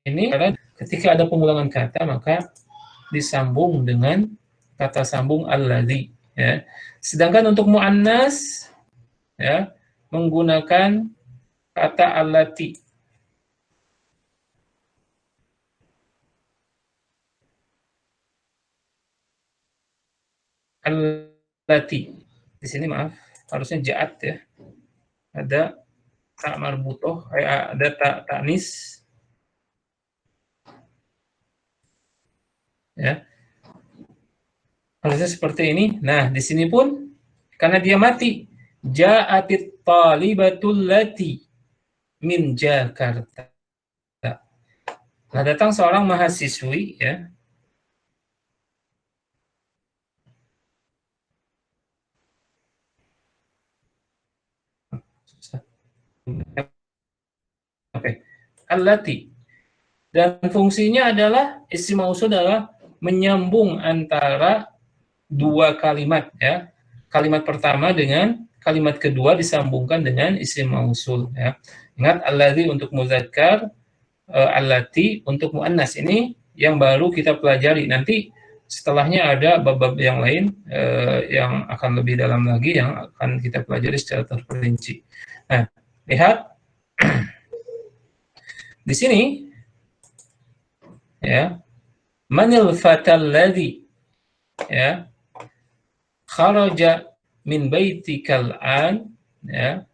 ini ketika ada pengulangan kata maka disambung dengan kata sambung alladzi ya. Sedangkan untuk muannas ya menggunakan kata allati. Allati. Di sini maaf, harusnya ja'at ya. Ada tak marbutoh, ada tak tanis. Ya. Harusnya seperti ini. Nah, di sini pun karena dia mati, ja'atit talibatul lati min Jakarta. Nah, datang seorang mahasiswi ya. Oke. Allati. Dan fungsinya adalah isim mausul adalah menyambung antara dua kalimat ya. Kalimat pertama dengan kalimat kedua disambungkan dengan isim mausul ya. Ingat alladzi untuk muzakkar, allati untuk muannas. Ini yang baru kita pelajari. Nanti setelahnya ada bab-bab yang lain yang akan lebih dalam lagi yang akan kita pelajari secara terperinci. Nah, lihat di sini ya, manil fatal ladzi ya, kharaja min baitikal an, ya,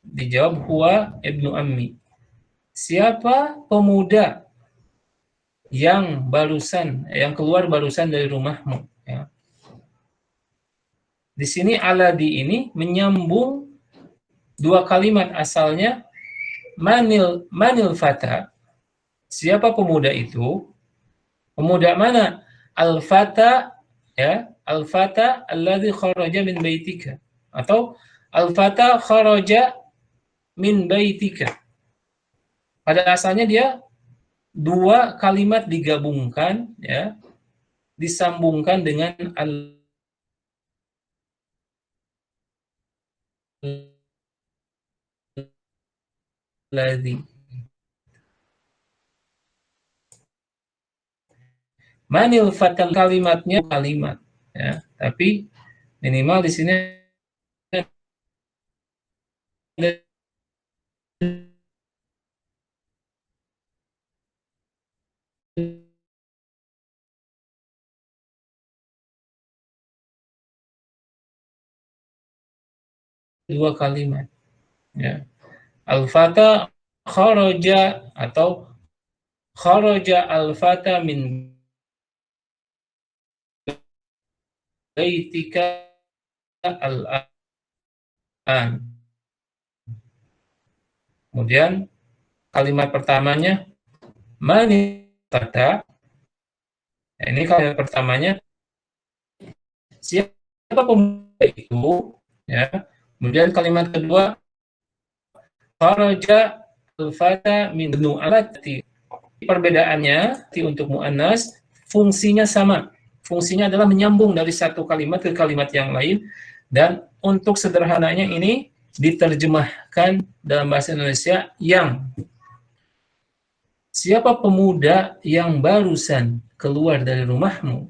dijawab huwa ibnu ammi. Siapa pemuda yang keluar barusan dari rumahmu, ya. Di sini aladi ini menyambung dua kalimat asalnya, manil fata, siapa pemuda itu? Pemuda mana? Al-fata, ya, al-fata alladzi kharaja min baitika, atau al-fata kharaja min baitika. Pada asalnya dia dua kalimat digabungkan, ya, disambungkan dengan alladzi. Manil fatal, kalimatnya kalimat, ya, tapi minimal di sini ada dua kalimat, ya. Al-fata kharaja atau kharaja al-fata min baitika al-an. Kemudian kalimat pertamanya mani fata. Ini kalimat pertamanya siapa pemuda itu, ya. Kemudian kalimat kedua kharaja al-fata min nu'alati. Perbedaannya untuk muannas fungsinya sama. Fungsinya adalah menyambung dari satu kalimat ke kalimat yang lain, dan untuk sederhananya ini diterjemahkan dalam bahasa Indonesia yang siapa pemuda yang barusan keluar dari rumahmu?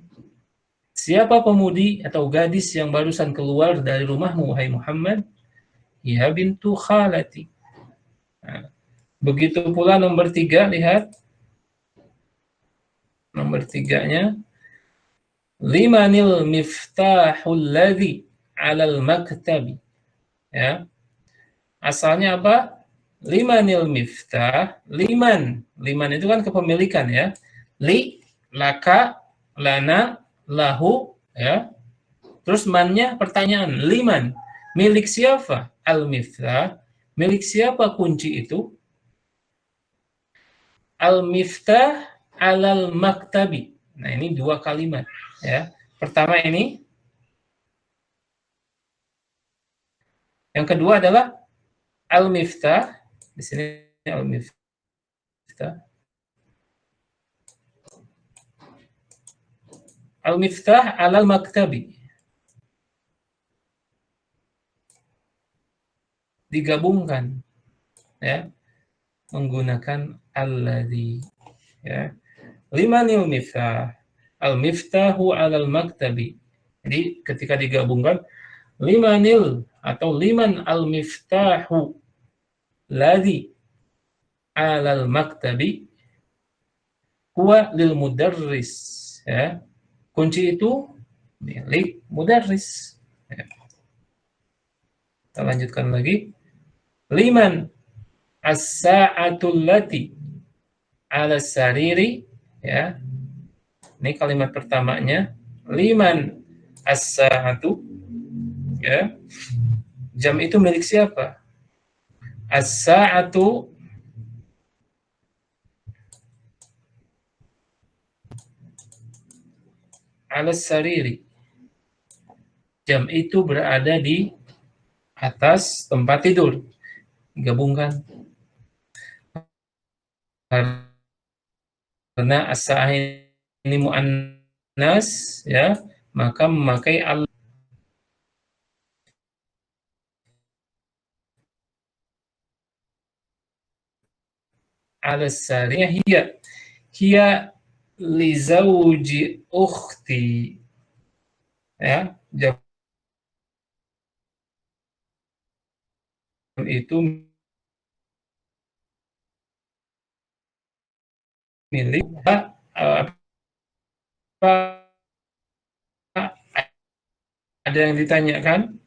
Siapa pemudi atau gadis yang barusan keluar dari rumahmu, wahai Muhammad? Ya bintu khalati. Nah, begitu pula nomor 3, lihat. Nomor 3-nya, limanil miftahul ladzi 'alal maktabi. Ya. Asalnya apa? Limanil miftah, liman itu kan kepemilikan, ya. Li, laka, lana, lahu, ya. Terus mannya pertanyaan, liman, milik siapa? Al-miftah, milik siapa kunci itu? Al-miftah 'alal maktabi. Nah, ini dua kalimat, ya. Pertama ini, yang kedua adalah al-miftah. Di sini al-miftah. Al-miftah 'alal maktabi. Digabungkan, ya, menggunakan alladzi, ya. Limanil miftah, al-miftahu 'alal maktabi. Jadi ketika digabungkan limanil atau liman al-miftahu ladzi 'alal maktabi huwa lil mudarris, ya. Kunci itu milik mudarris, ya. Kita lanjutkan lagi. Liman as-sa'atul lati 'ala sariri, ya. Ini kalimat pertamanya, liman as-sa'atu, ya. Jam itu milik siapa? As-sa'atu ala sariri. Jam itu berada di atas tempat tidur. Gabungkan. Karena as-sa'ah ini muannas, ya, maka memakai al ala sariri. Hiya li zawji ukhti, ya. Jam itu milik Ada yang ditanyakan?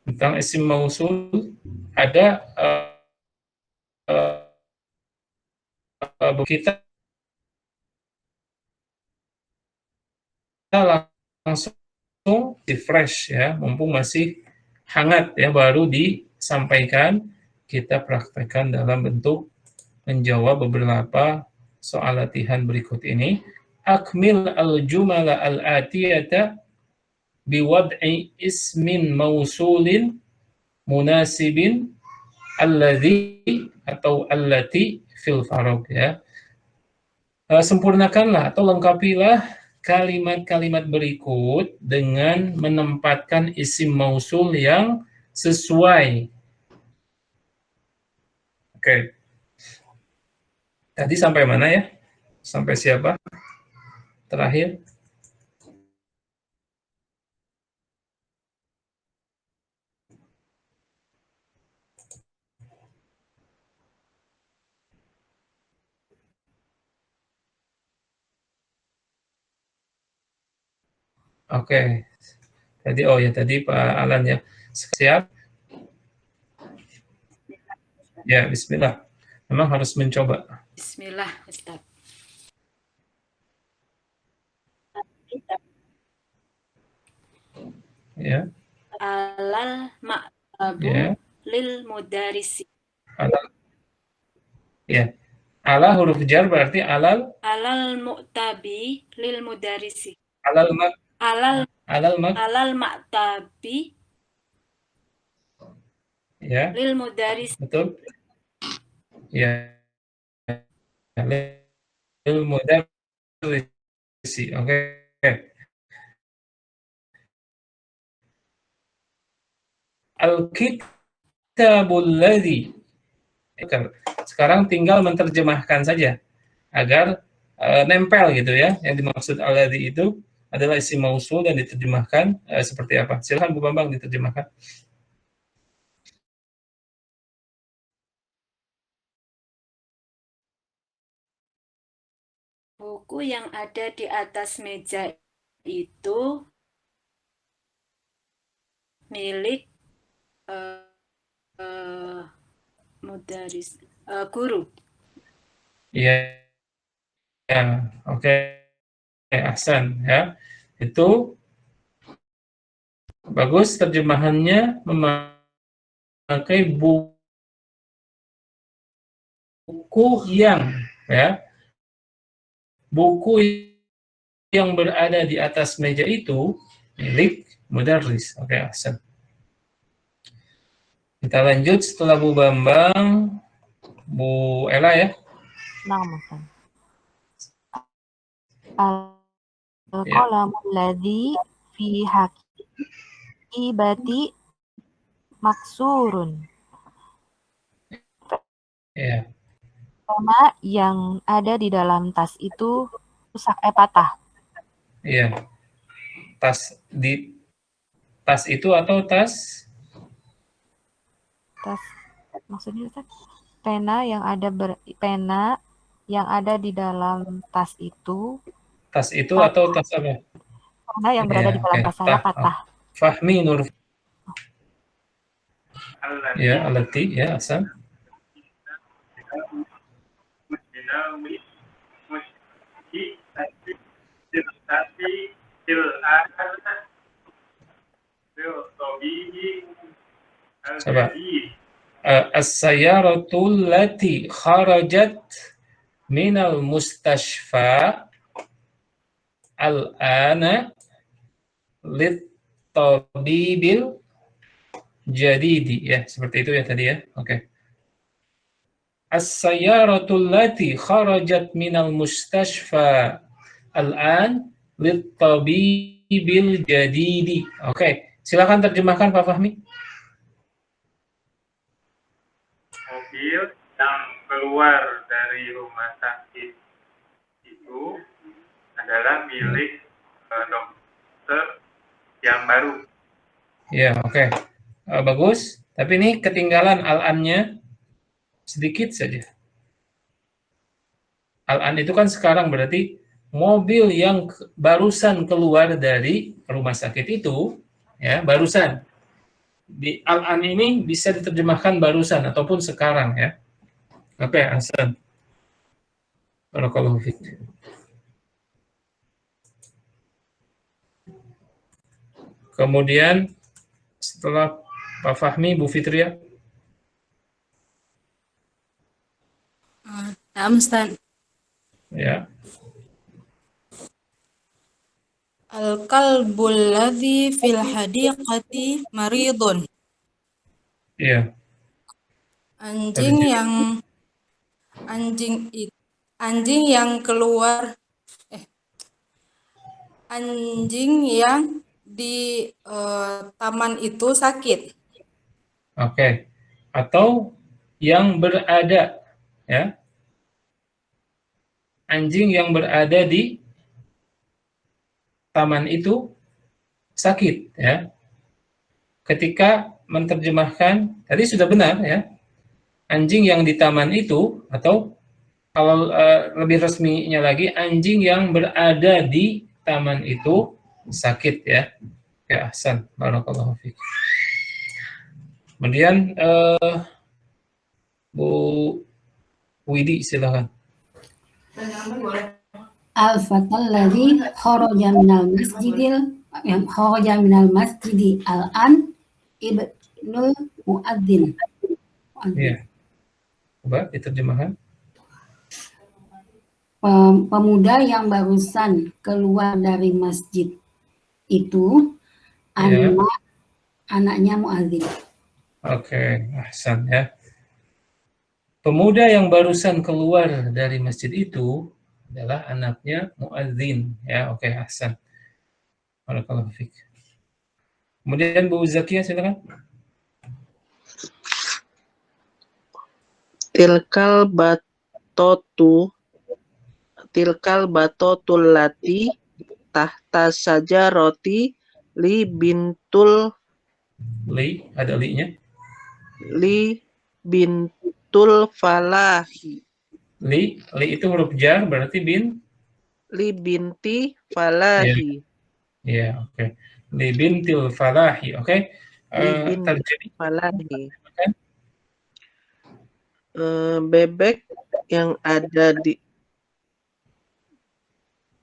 Tentang isim mausul ada kita langsung di fresh ya, mumpung masih hangat ya, baru disampaikan, kita praktekkan dalam bentuk menjawab beberapa soal latihan berikut ini. Akmil al-jumala al-atiyata biwad'i ismin mausulin munasibin alladhi atau allati fil farog ya. Sempurnakanlah atau lengkapilah kalimat-kalimat berikut dengan menempatkan isim mausul yang sesuai. Oke. Tadi sampai mana ya? Sampai siapa? Terakhir. Oke. Tadi Pak Alan ya. Siap? Ya, bismillah. Memang harus mencoba. Bismillah, Ustaz. Ya. Alal maktabu Ya. lil mudarisi. Alal. Ya. Ala huruf jar berarti alal. Alal mu'tabi lil mudarisi. Alal mak. Alal maktabi. Ya. Lil mudarisi. Betul. Ya. Lil mudarisi. Oke. Al-kitabul ladzi. Sekarang tinggal menerjemahkan saja agar nempel gitu ya. Yang dimaksud alladzi itu adalah isim mausul dan diterjemahkan seperti apa. Silakan Bu Bambang diterjemahkan. Buku yang ada di atas meja itu milik mudaris, guru. Iya. Ya, oke. Ahsan ya. Itu bagus terjemahannya memakai buku yang ya. Buku yang berada di atas meja itu milik mudarris. Oke, ahsan. Kita lanjut setelah Bu Bambang, Bu Ella ya. Nah, Ustaz. Al-qalamul ladzi fi hakibati maksurun. Ya. Pena yang ada di dalam tas itu rusak patah. Iya. Tas itu atau tas? Tas maksudnya Ustaz, pena yang ada di dalam tas itu. Tas itu atau tas apa? Pena yang berada di dalam tas saya patah. Fahmi Nur. Ya, alati ya, Hasan. Coba. As-sayyaratul lati kharajat minal mustashfa al-ana lit-tabibil jadidi ya, seperti itu ya tadi ya. Oke. As-sayyaratul lati kharajat minal mustashfa al-an lit-tabibil jadidi. Oke, silakan terjemahkan Pak Fahmi. Mobil yang keluar dari rumah sakit itu adalah milik dokter yang baru. Ya, oke. Bagus. Tapi ini ketinggalan al-annya. sedikit saja. Al-an itu kan sekarang berarti mobil yang barusan keluar dari rumah sakit itu, ya, barusan. Di al-an ini bisa diterjemahkan barusan ataupun sekarang, ya. Oke, Hasan. Barakallahu fiik. Kemudian setelah Pak Fahmi, Bu Fitria. Naam, Ustaz. Ya. Al-kalbul ladzi fil hadiqati maridun. Iya. Anjing yang keluar anjing yang di taman itu sakit. Oke. Atau yang berada, ya. Anjing yang berada di taman itu sakit, ya. Ketika menerjemahkan, tadi sudah benar, ya. Anjing yang di taman itu, atau kalau lebih resminya lagi, anjing yang berada di taman itu sakit, ya. Oke, Ahsan. Barakallahu fiik. Kemudian Bu Widi, silakan. Al-fatal ladzi kharaja minal masjidi al-an ibnul muadzin. Iya. Coba diterjemahkan. Pemuda yang barusan keluar dari masjid itu anaknya muadzin. Oke, Ahsan, ya. Pemuda yang barusan keluar dari masjid itu adalah anaknya muadzin, ya. Oke, Ahsan. Barakallahu fiik. Kemudian Bu Zakia, silakan. Tilkal batotul lati tahta sajaroti li bintul Ada li-nya. Li bintul falahi. Li itu huruf jar, berarti Li binti falahi. Ya, oke. Li bintil falahi, oke. Binti falahi. Bebek yang ada di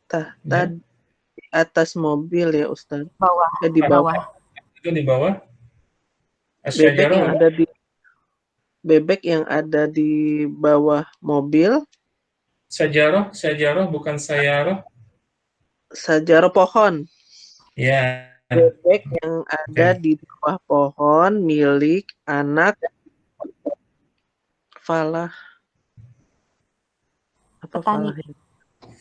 tahta di atas mobil, ya Ustaz. Di bawah. Itu di bawah. Bebek yang ada di bawah mobil. Sajaroh bukan sayaroh. Sajaroh pohon. Ya. Bebek yang ada di bawah pohon milik anak falah. Apa falah?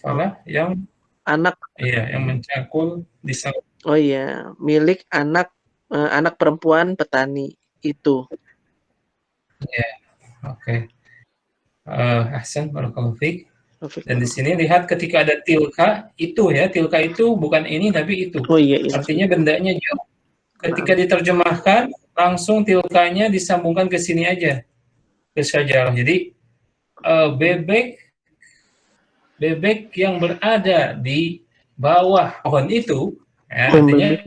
Falah yang anak. Iya, yang mencakul di samping. Oh iya, milik anak perempuan petani itu. Ya, oke. Ahsan, barakallahu fiik. Dan di sini lihat ketika ada tilka itu, ya, tilka itu bukan ini tapi itu. Oh iya. Artinya bendanya jauh. Ketika diterjemahkan langsung tilkanya disambungkan ke sini aja, ke sajarah. Jadi bebek yang berada di bawah pohon itu, ya, artinya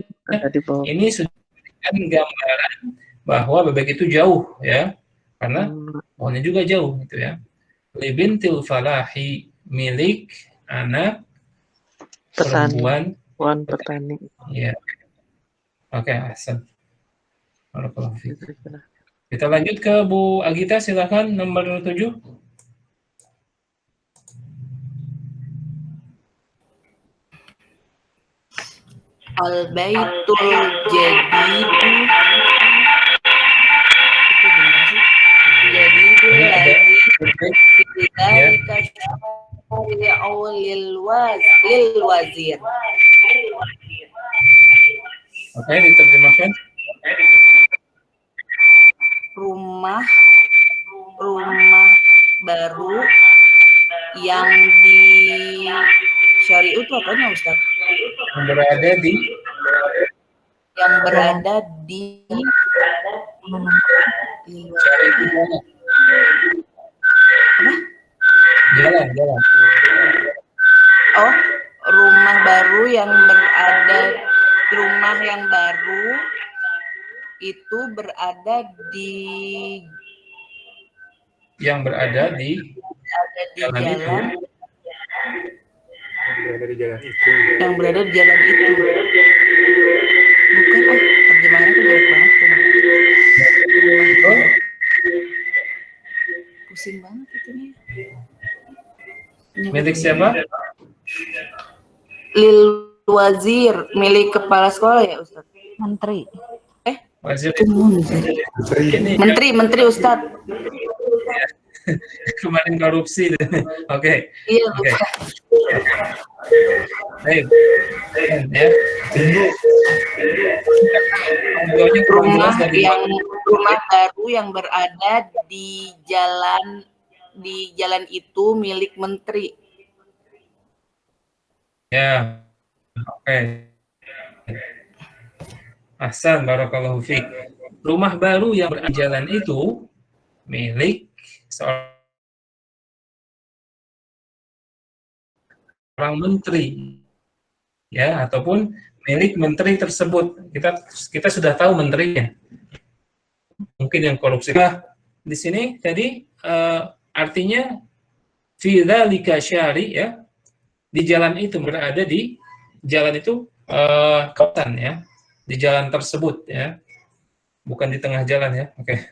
ini sudah memberikan gambaran bahwa bebek itu jauh, ya, karena pohonnya juga jauh, gitu, ya. Libintil falahi, milik anak perempuan petani. Ya. Oke, Ahsan. Kita lanjut ke Bu Agita, silakan nomor 7. Al-baitul jadidu lagi fidzalika syari'u lil wazir. Oke, diterjemahkan. Rumah baru yang di syari'u itu apanya, Ustaz? Yang berada di Jalan. Oh, rumah baru yang baru itu berada di jalan itu. Yang berada di jalan itu. Bukan, terjemahannya tuh jelek banget tuh. Pusing banget itu nih. Milik siapa? Lil wazir, milik kepala sekolah ya, Ustaz? Menteri. Wazir. Menteri Ustaz. Kemarin korupsi. Oke. Iya, Oke. Baik. Ya. Rumah baru yang berada di jalan itu milik menteri. Ya. Oke. Ahsan, barakallahu fiik. Rumah baru yang berada di jalan itu milik seorang menteri, ya, ataupun milik menteri tersebut. Kita sudah tahu menterinya. Mungkin yang korupsi. Nah, di sini jadi artinya fi dzalika syari, ya, di jalan itu, berada di jalan itu kawasan, ya, di jalan tersebut, ya, bukan di tengah jalan, ya. Oke.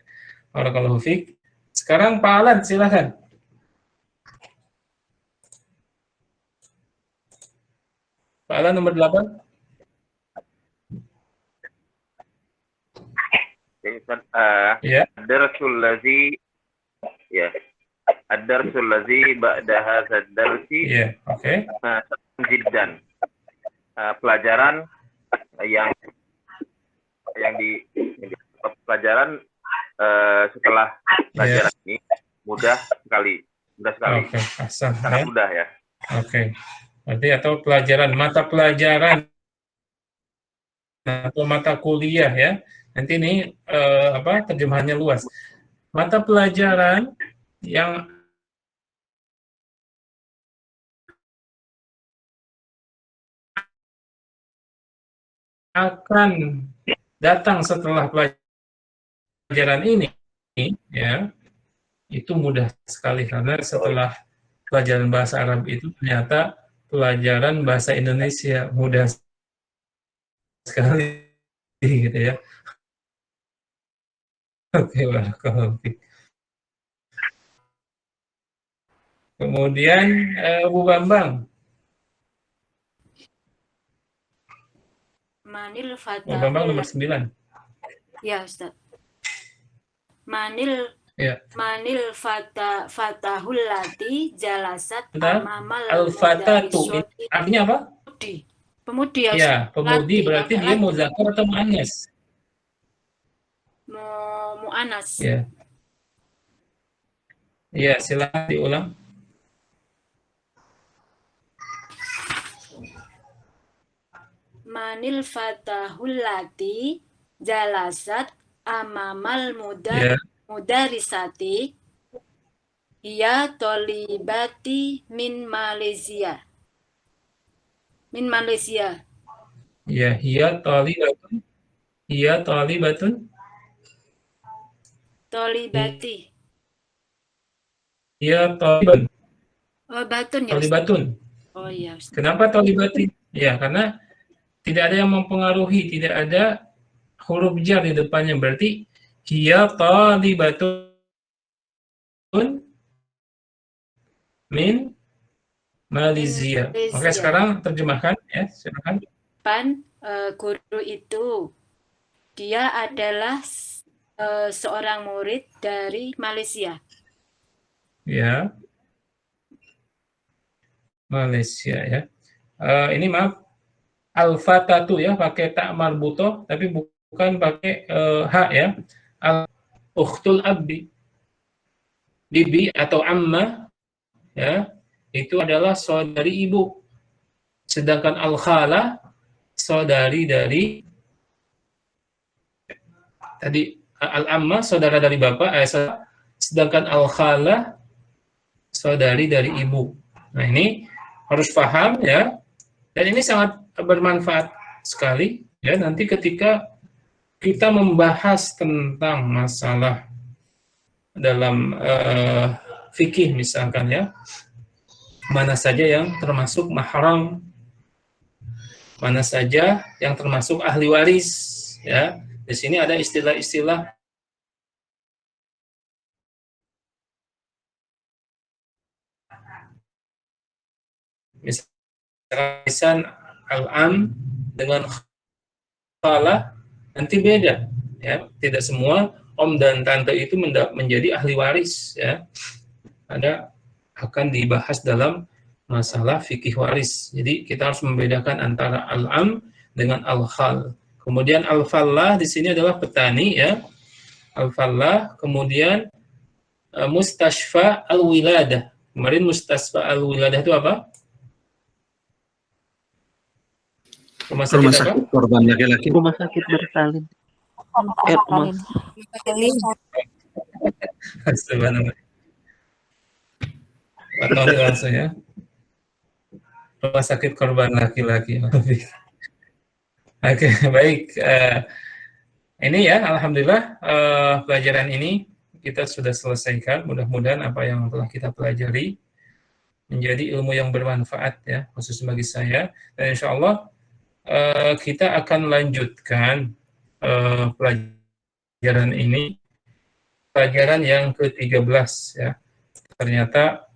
Barakallahu fiik. Sekarang Pak Alan, silakan. Pak Alan nomor 8. Ya. Ad-darsul ladzi ba'da hadzal darsi. Ya, oke. Jiddan. Pelajaran yang setelah pelajaran ini mudah sekali. Oke, asal, sangat mudah, ya. Oke. Berarti atau mata pelajaran atau mata kuliah, ya. Nanti ini terjemahannya luas. Mata pelajaran yang akan datang setelah pelajaran ini, ya, itu mudah sekali, karena setelah pelajaran bahasa Arab itu ternyata pelajaran bahasa Indonesia mudah sekali, gitu, ya. Oke, barakallahu fiik. Kemudian Bu Bambang. Manil Bu Bambang nomor 9. Ya, Ustaz. Manil fatahul lati jalasat amamal al-fatatu. Artinya apa? Pemudi, ya, ya, pemudi berarti dia muzakkar atau muannas? Mu'anas. Ya. Ya, silakan diulang. Manil fatahul lati jalasat amamal mudarisati hiya tolibati min Malaysia. Ya, hiya tolibatun. Tolibati. Hiya tolibatun. Oh, batun, ya, Tolibatun. Oh, iya, Ustaz. Kenapa tolibati? Ya, karena tidak ada yang mempengaruhi, tidak ada huruf jar di depannya, berarti hiya talibatun min Malaysia. Oke, sekarang terjemahkan, ya, silakan. Guru itu, dia adalah seorang murid dari Malaysia. Ya, Malaysia, ya. Ini maaf, al-fatatu, ya, pakai tak marbutoh, tapi bukan pakai ha, ya. Al-ukhtul abdi, bibi atau amma, ya, itu adalah saudari ibu. Sedangkan al-khala saudari dari tadi, al-amma saudara dari bapak, sedangkan al-khala saudari dari ibu. Nah, ini harus paham ya. Dan ini sangat bermanfaat sekali ya nanti ketika kita membahas tentang masalah dalam fikih misalkan ya, mana saja yang termasuk mahram, mana saja yang termasuk ahli waris ya. Di sini ada istilah-istilah misalkan al-am dengan khala nanti beda ya. Tidak semua om dan tante itu menjadi ahli waris ya. Ada akan dibahas dalam masalah fikih waris. Jadi kita harus membedakan antara al-am dengan al-khal. Kemudian al-fallah di sini adalah petani ya. Al-fallah, kemudian mustashfa al-wiladah. Kemarin mustashfa al-wiladah itu apa? Rumah sakit korban laki-laki. Rumah sakit bersalin. Subhanallah. Pak Tony langsung ya. Rumah sakit korban laki-laki. Oke, baik. Ini ya, alhamdulillah pelajaran ini kita sudah selesaikan. Mudah-mudahan apa yang telah kita pelajari menjadi ilmu yang bermanfaat ya, khusus bagi saya. Dan insya Allah kita akan lanjutkan pelajaran ini, pelajaran yang ke-13 ya. Ternyata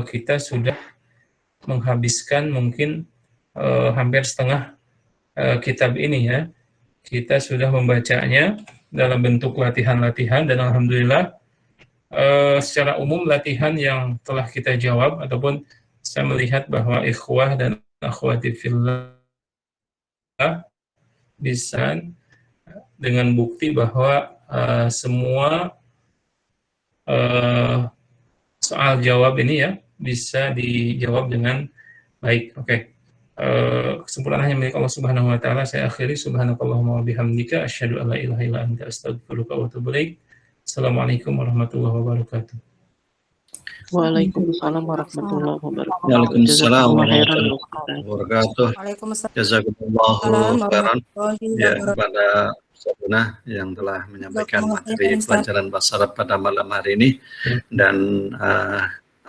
kita sudah menghabiskan mungkin hampir setengah kitab ini ya. Kita sudah membacanya dalam bentuk latihan-latihan dan alhamdulillah secara umum latihan yang telah kita jawab ataupun saya melihat bahwa ikhwah dan akhwati fillah bisa dengan bukti bahwa semua soal jawab ini ya bisa dijawab dengan baik. Oke. Kesempurnaan hanya milik Allah Subhanahu wa taala. Saya akhiri subhanakallahumma wa bihamdika asyhadu an la ilaha illa anta astaghfiruka wa atubu ilaik. Assalamualaikum warahmatullahi wabarakatuh. Waalaikumsalam warahmatullahi wabarakatuh. Waalaikumsalam warahmatullahi wabarakatuh. Jazakumullahu khairan ya kepada Sabuna yang telah menyampaikan materi pelajaran bahasa Arab pada malam hari ini dan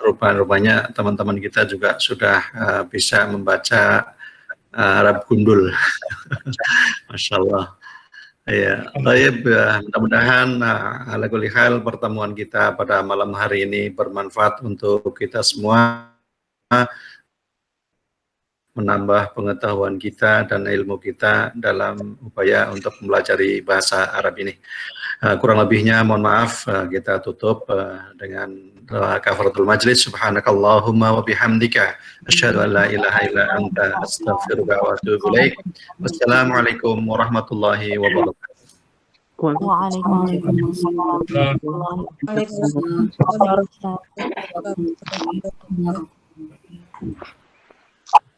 rupanya teman-teman kita juga sudah bisa membaca Arab gundul. Masya Allah. Ya, baik. Mudah-mudahan ala kulli hal pertemuan kita pada malam hari ini bermanfaat untuk kita semua, menambah pengetahuan kita dan ilmu kita dalam upaya untuk mempelajari bahasa Arab ini. Kurang lebihnya mohon maaf, kita tutup dengan kafaratul majlis. Subhanakallahumma wa bihamdika asyhadu an la ilaha illa anta astaghfiruka wa atubu ilaik. Wassalamualaikum warahmatullahi wabarakatuh. Waalaikumsalam warahmatullahi wabarakatuh.